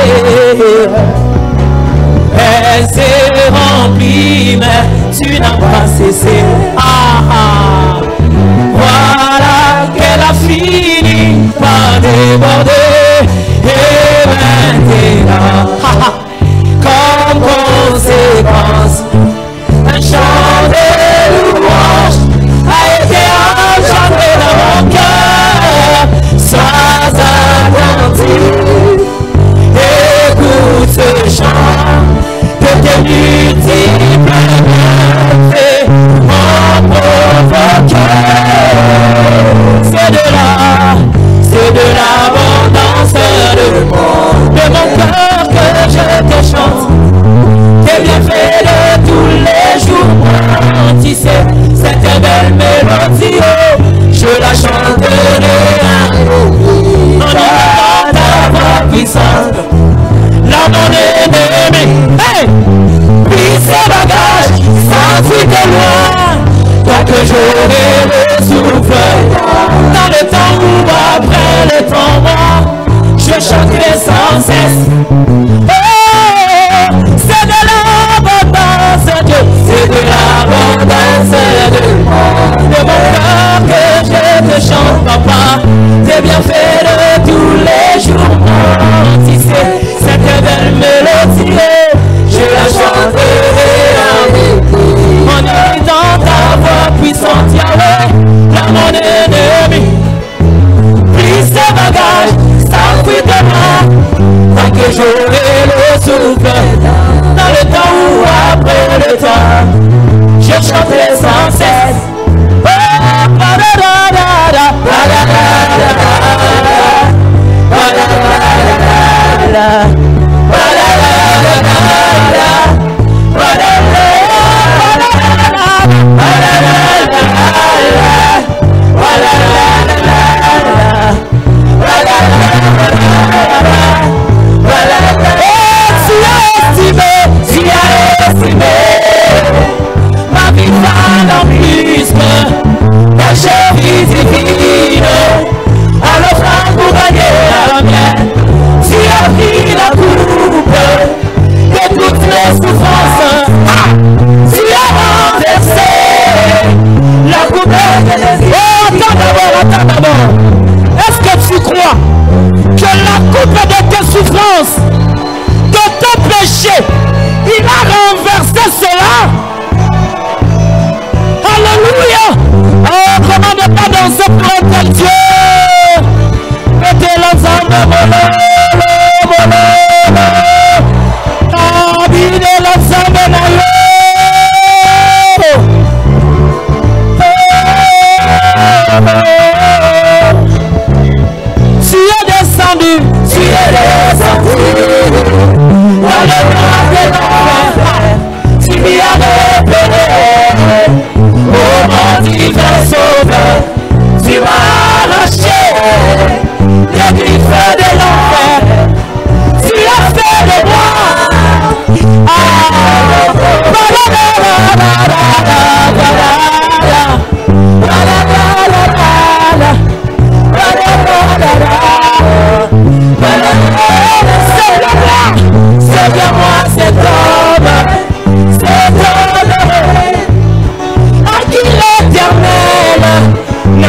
Speaker 4: Elle s'est remplie, mais tu n'as pas cessé. Voilà qu'elle a fini par déborder. Et maintenant, comme conséquence, un chant de louange a été engendré dans mon cœur. Sois attentif, écoute ce chant de tes multiples bienfaits en provoqué. C'est de l'abondance de mon cœur que je te chante. Tes bienfaits de tous les jours, tu sais, cette belle mélodie, je la chanterai en entendant ta voix puissante. Là mon ennemi, hey, puis ses bagages, s'enfuit de loin, tant que j'aurai le souffle. Dans le temps ou après le temps mort, je chanterai sans cesse. Oh, c'est de l'abondance, Dieu, c'est de l'abondance de mon cœur que je te chante, papa. Tes bienfaits de tous les jours, si c'est cette belle mélodie, je la chanterai en imitant ta voix puissante, Yahweh. Là mon ennemi pris ses bagages, s'enfuit de moi, tant que j'aurai le souffle. Dans le temps ou après le temps, je chanterai sans cesse. Tu as estimé ma vie en plus, ta chérie divine, à l'offrande pour gagner la mienne. Tu as pris la coupe de toutes les souffrances, tu as renversé la coupe de tes. Oh, attends d'abord. Est-ce que tu crois que la coupe de tes souffrances, de tes péchés, il a renversé cela? Alléluia! Oh, comment ne pas danser pour un tel Dieu? Mettez l'ensemble, abîmez l'ensemble,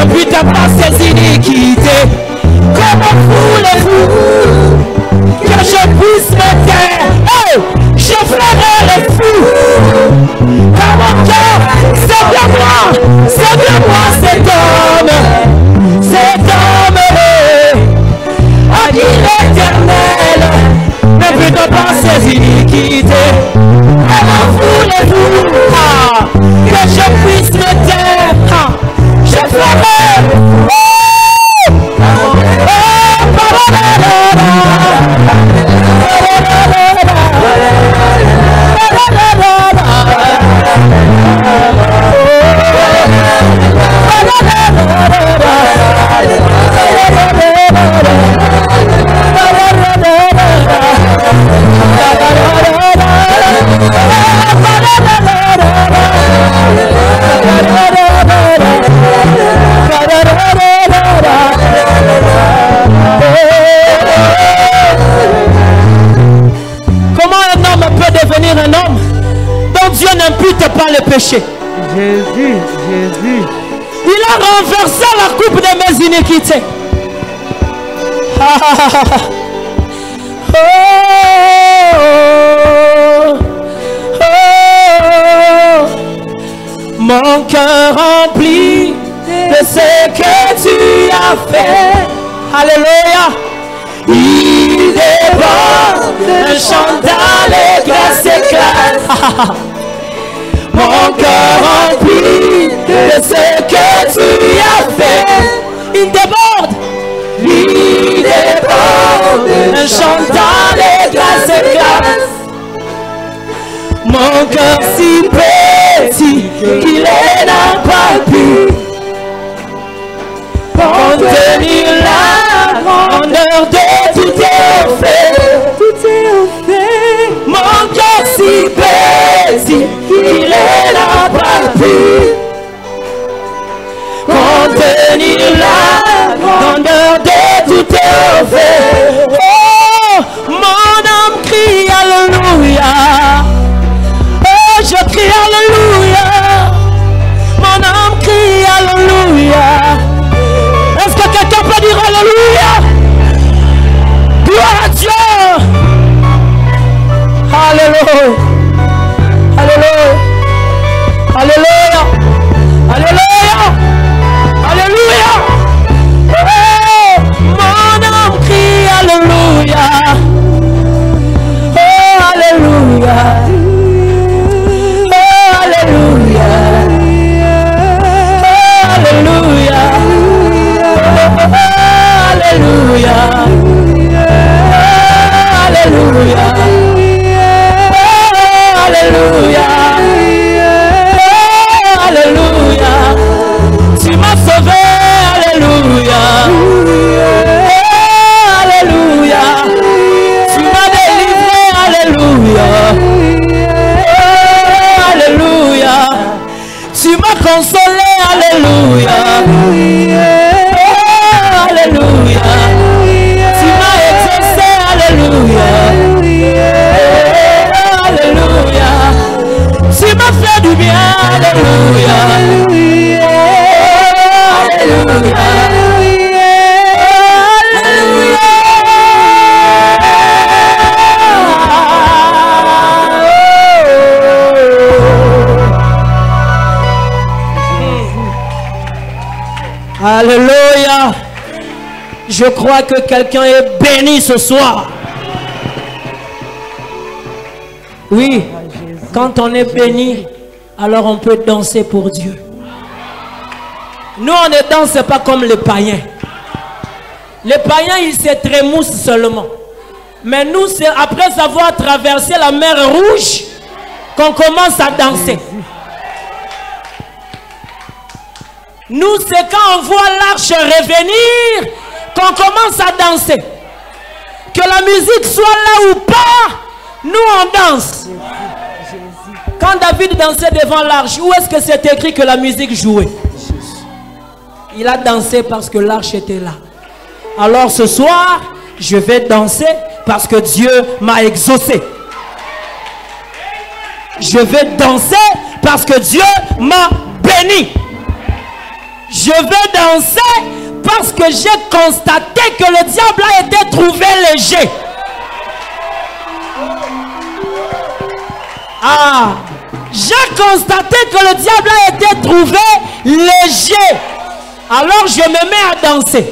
Speaker 4: n'impute pas ses iniquités. Comment voulez-vous que je puisse me taire? Hey, je ferai le fou. Car mon cœur, c'est bien moi cet homme a dit l'Éternel, n'impute pas ses iniquités. Comment voulez-vous que je puisse me taire? Je ferai Comment un homme peut devenir un homme dont Dieu n'impute pas le péché?
Speaker 6: Jésus.
Speaker 4: Il a renversé la coupe de mes iniquités. Mon cœur rempli de ce que tu as fait. Alléluia. Il déborde un chant d'allégresse éclate. Mon cœur rempli de ce que tu as fait. Il déborde. Il déborde un chant d'allégresse éclate. Mon cœur si petit qu'il n'a pas pu contenir la grandeur de tout est fait. Mon cœur si petit qu'il n'a pas pu contenir la grandeur de tout est fait. Oh, mon âme crie alléluia. Oh, je crie alléluia. Mon âme crie alléluia. Est-ce que quelqu'un peut dire alléluia? Gloire à Dieu. Alléluia. Alléluia. Alléluia. Alléluia. Alléluia. Oh, mon âme crie alléluia. Oh, alléluia. Oh, alléluia. Oh, alléluia. Alléluia. Alléluia. Alléluia. Alléluia. Tu m'as sauvé. Alléluia. Alléluia. Tu m'as délivré. Alléluia. Alléluia. Tu m'as consolé. Alléluia. Alléluia. Tu m'as exaucé. Alléluia. Alléluia. Tu m'as fait du bien. Alléluia. Alléluia. Alléluia. Je crois que quelqu'un est béni ce soir. Oui, quand on est béni, alors on peut danser pour Dieu. Nous, on ne danse pas comme les païens. Les païens, ils se trémoussent seulement. Mais nous, c'est après avoir traversé la mer Rouge qu'on commence à danser. Nous, c'est quand on voit l'arche revenir qu'on commence à danser. Que la musique soit là ou pas, nous on danse. Quand David dansait devant l'arche, où est-ce que c'est écrit que la musique jouait? Il a dansé parce que l'arche était là. Alors ce soir, je vais danser parce que Dieu m'a exaucé. Je vais danser parce que Dieu m'a béni. Je veux danser parce que j'ai constaté que le diable a été trouvé léger. Ah, j'ai constaté que le diable a été trouvé léger. Alors je me mets à danser.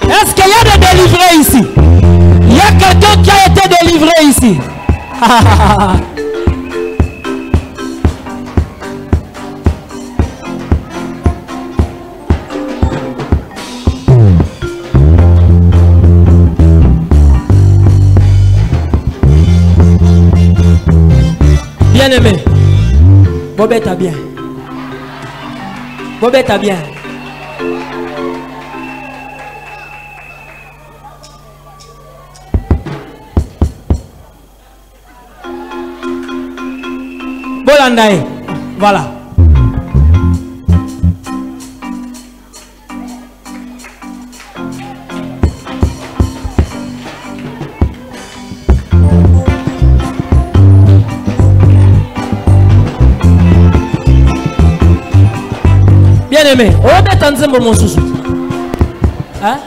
Speaker 4: Est-ce qu'il y a des délivrés ici? Il y a quelqu'un qui a été délivré ici. Bien-aimé, Bobette a bien. Bobette a bien. Bolandae, voilà. Bien-aimé, on va mettre mon sous. Hein?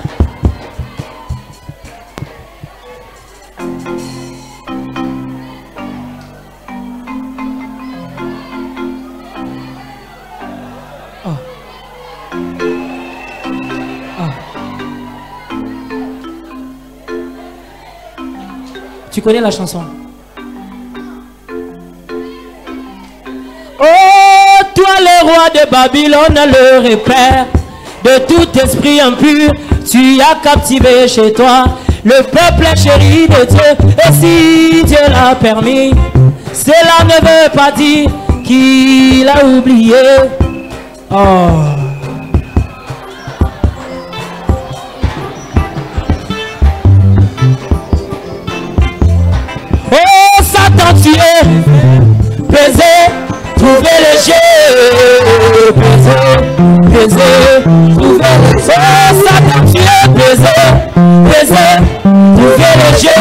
Speaker 4: Tu connais la chanson? Oh, toi le roi de Babylone, le repère de tout esprit impur, tu as captivé chez toi le peuple chéri de Dieu. Et si Dieu l'a permis, cela ne veut pas dire qu'il a oublié. Oh. Tu es pesé, trouvé léger, pesé, pesé, trouvé léger. Oh, Satan, tu es pesé, pesé, trouvé léger,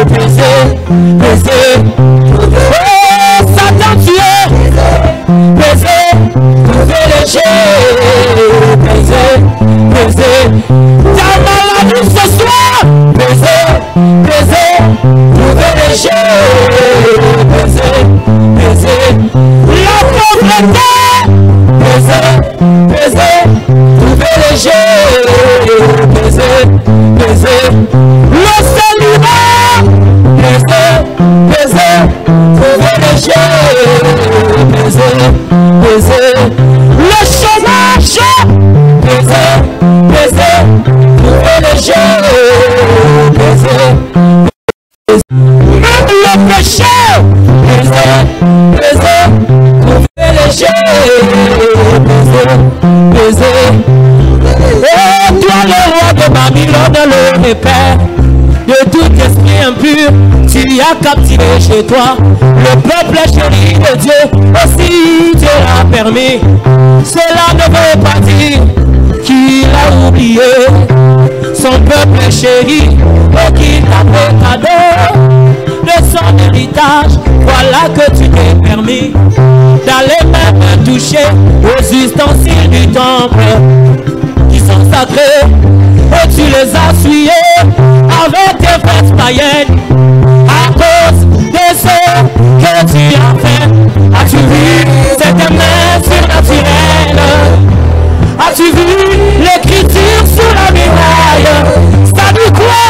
Speaker 4: pesé, pesé, trouvé. Oh, Satan, tu es pesé, trouvé léger, pesé, pesé. Ta maladie ce soir, pesé, pesé, trouvé léger, pesé, pesé. La pauvreté, pesé, pesé, trouvé léger, pesé, pesé. Le célibat, pesé, pesé, trouvé léger, pesé, pesé. Le chômage, pesé, pesé, trouvé léger, pesé. Même le péché, pesé, pesé, trouvé léger, pesé, pesé. Oh, toi le roi de Babylone, le repère de tout esprit impur, tu as captivé chez toi le peuple chéri de Dieu. Aussi Dieu l'a permis, cela ne veut pas dire qu'il a oublié son peuple chéri et qu'il t'a fait cadeau de son héritage. Voilà que tu t'es permis d'aller même toucher aux ustensiles du temple qui sont sacrés, et tu les as souillés avec tes fêtes païennes à cause de ce que tu as fait. As-tu vu cette main surnaturelle? As-tu vu l'écriture sur la muraille? Ça dit quoi?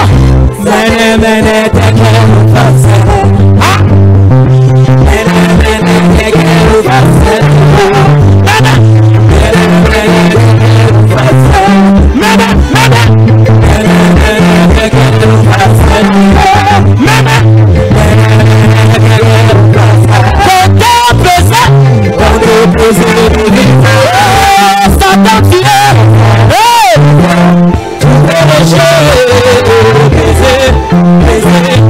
Speaker 4: Mene, mene, tekelu fase. Ah! Mene, mene, tekelu fase. Mene, mene, mene, tekelu fase. Mene, mene, mene, mene, tekelu fase. Mene, mene, mene, tekelu fase. Quand pesé, Satan tu es, hey! Tu peux léger, baiser, baiser.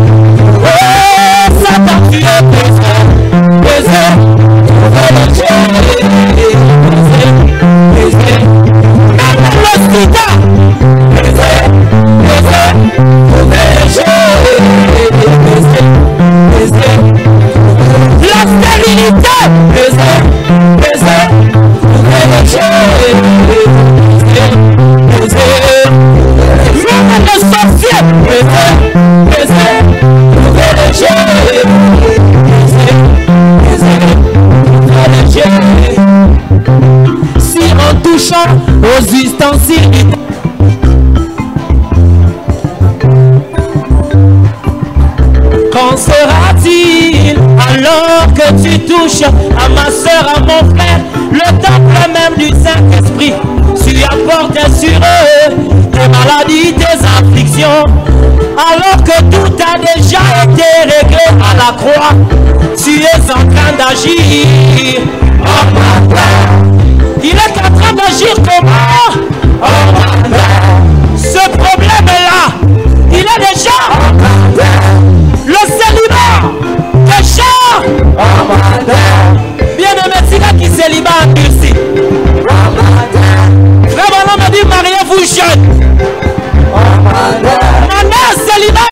Speaker 4: aux ustensiles. Quand sera-t-il alors que tu touches à ma soeur, à mon frère, le temple même du Saint-Esprit? Tu apportes sur eux tes maladies, tes afflictions, alors que tout a déjà été réglé à la croix. Tu es en train d'agir. Oh my God. Il est en train d'agir comment? Oh my God. Ce problème-là, il est déjà le célibat. Déjà. Oh my God. Bien aimé, c'est là qui célibat en Russie. Oh my God. Frère Manon me dit, mariez-vous jeune. Oh my God. Maintenant, célibat.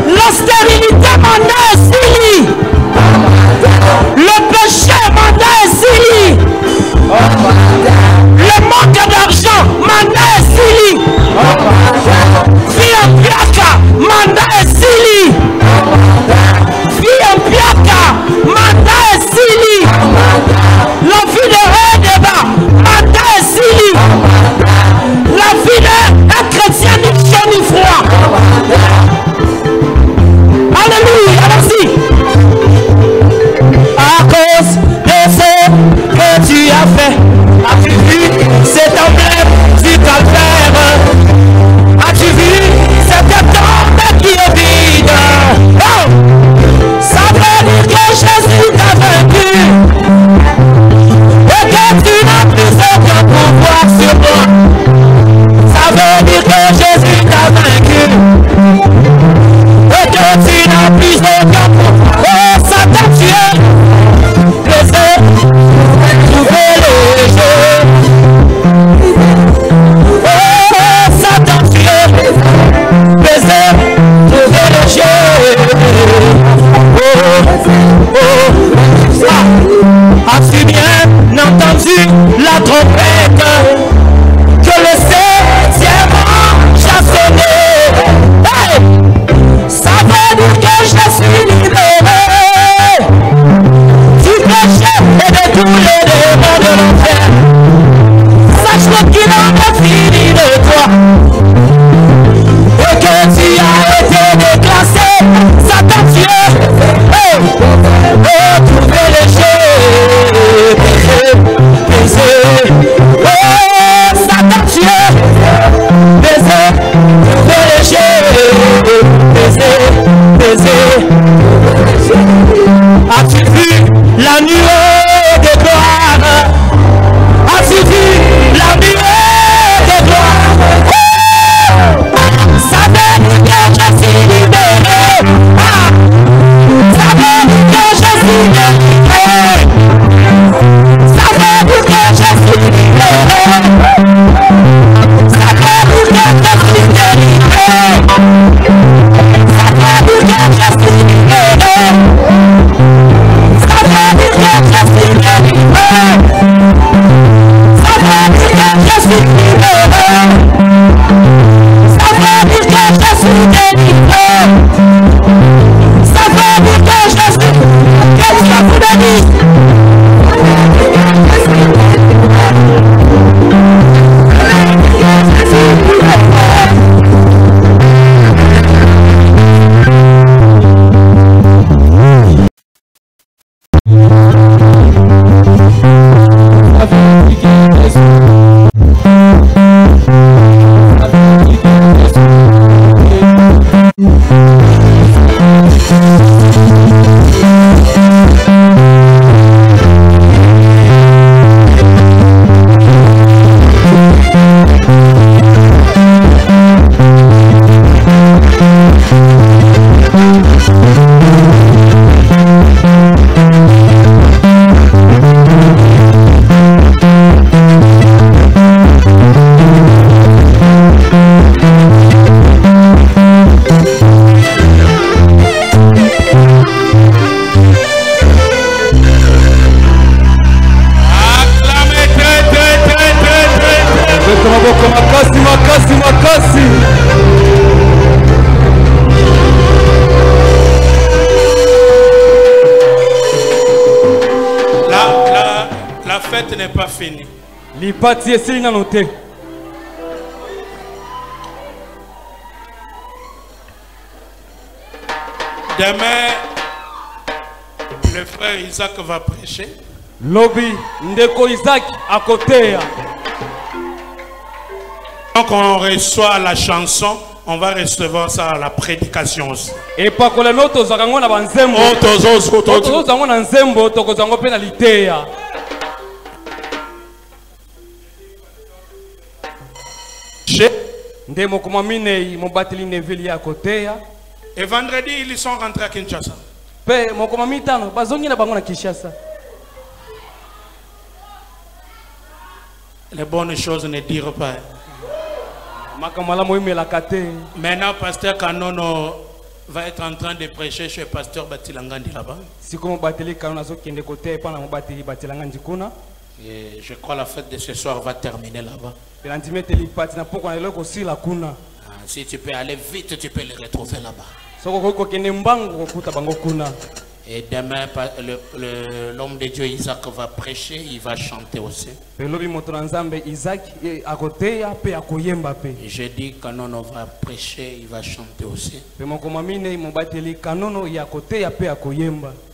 Speaker 4: La stérilité m'en a essayé. Le péché m'en a essayé. Le manque d'argent m'en a essayé. Vie en piaka m'en a essayé. Vie en piaka m'en a essayé. La vie de haut débat m'en a essayé. La vie d'un chrétien ni chaud ni froid. Alléluia, merci. À cause de ce que tu as fait, as-tu vu cet emblème du calvaire? As-tu vu cette tombe qui est vide? Oh! Ça veut dire que Jésus t'a vaincu et que tu n'as plus aucun pouvoir sur moi. Ça veut dire que Jésus t'a vaincu et que tu n'as plus aucun pouvoir. Oh, Satan, tu es laissé trouver le jeu. Oh, Satan, tu es laissé trouver le jeu. Oh, as-tu bien entendu la trompette que le 7e ange a sonné? Hey! Ça veut dire que je suis libéré du péché et de tous les démons de l'enfer. Sache qu'il en a fini de toi et que tu as été déclassé. Satan, tu es trouver les jeux, baiser. Oh, Satan, tu es baiser, trouver les jeux, baiser. As-tu vu la nuée de gloire? As-tu vu la nuée de gloire? Ça veut dire que je suis libéré. Ça veut dire que je suis libéré. Ça veut dire que je suis libéré. Ça veut dire que je suis délivré. Ça veut dire que je suis libéré. Ça veut dire que je suis délivré. Ça veut dire que je suis libéré. Ça veut dire que je suis délivré. Ça veut dire que je suis... Qu'est-ce que vous dites?
Speaker 1: fête n'est pas finie.
Speaker 2: Lipati esili na noté.
Speaker 1: Demain, le frère Isaac va prêcher.
Speaker 2: Lobby ndeko Isaac à côté.
Speaker 1: Donc on reçoit la chanson, on va recevoir ça à la prédication aussi.
Speaker 2: Et pas que les notes zango na banzembo. Tozo zango na nzembo toko zango pénalité. Ndemo kuma mine mo bateli neveli à côté.
Speaker 1: Et vendredi ils sont rentrés à Kinshasa.
Speaker 2: Pe mo kuma mitano bazongi na bango na Kinshasa.
Speaker 1: Les bonnes choses ne dirent pas.
Speaker 2: Maintenant,
Speaker 1: pasteur Kanono va être en train de prêcher chez pasteur Batilangandi là-bas. Et je crois la fête de ce soir va terminer là-bas. Si tu peux aller vite, tu peux les retrouver là-bas. Et demain, l'homme de Dieu Isaac va prêcher, il va chanter aussi. Et j'ai dit Kanono va prêcher, il va chanter aussi.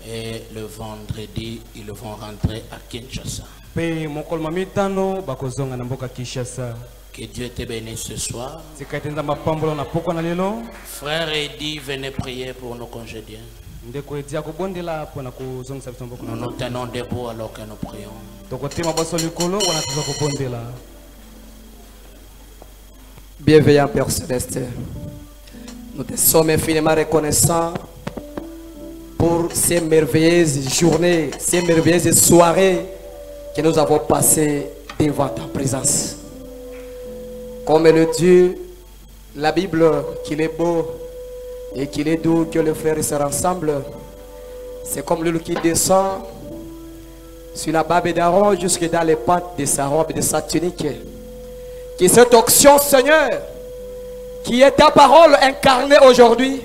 Speaker 1: Et le vendredi, ils vont rentrer à Kinshasa. Que Dieu te bénisse ce soir. Frère Eddy, venez prier pour nos congédiens. Nous nous tenons debout alors que nous prions.
Speaker 6: Bienveillant Père Céleste, nous te sommes infiniment reconnaissants pour ces merveilleuses journées, ces merveilleuses soirées que nous avons passées devant ta présence. Comme le Dieu, la Bible, qu'il est beau et qu'il est doux que les frères se rassemblent, c'est comme l'huile qui descend sur la barbe d'Aaron jusque dans les pattes de sa robe et de sa tunique. Que cette onction, Seigneur, qui est ta parole incarnée aujourd'hui,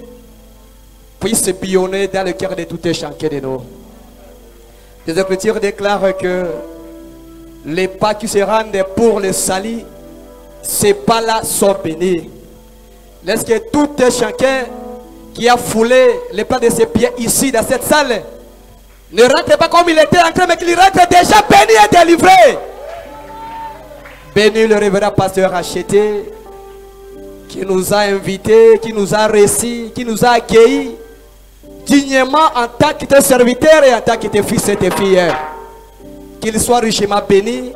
Speaker 6: puisse billonner dans le cœur de tout chacun de nous. Les Écritures déclarent que les pas qui se rendent pour le salut, ces pas-là sont bénis. Laisse que tout chacun qui a foulé les pas de ses pieds ici dans cette salle ne rentre pas comme il était entré, mais qu'il rentre déjà béni et délivré. Béni le révérend pasteur Acheté qui nous a invités, qui nous a reçus, qui nous a accueillis dignement en tant que tes serviteurs et en tant que tes fils et tes filles. Qu'il soit richement béni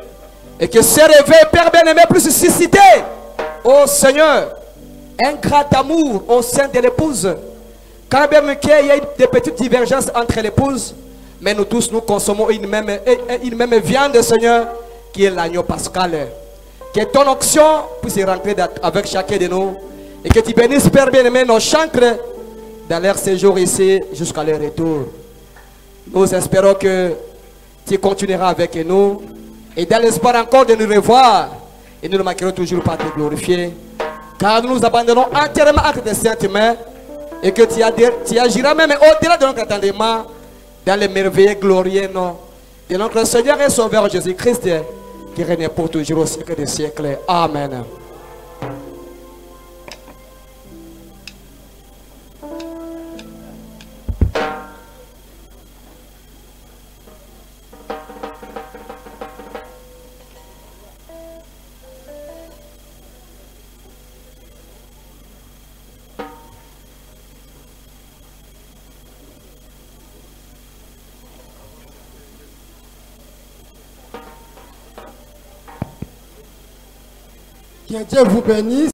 Speaker 6: et que ce réveil, Père bien-aimé, puisse susciter, ô Seigneur, un grand amour au sein de l'épouse. Quand même qu'il y a des petites divergences entre l'épouse, mais nous tous nous consommons une même viande, Seigneur, qui est l'agneau pascal. Que ton onction puisse rentrer avec chacun de nous et que tu bénisses, Père bien-aimé, nos chancres dans leur séjour ici jusqu'à leur retour. Nous espérons que tu continueras avec nous et dans l'espoir encore de nous revoir, et nous ne manquerons toujours pas de te glorifier, car nous nous abandonnons entièrement entre tes saintes mains et que tu agiras même au-delà de notre attendement dans les merveilleux glorieux noms de notre Seigneur et Sauveur Jésus-Christ qui règne pour toujours au siècle des siècles. Amen.
Speaker 7: Que Dieu vous bénisse.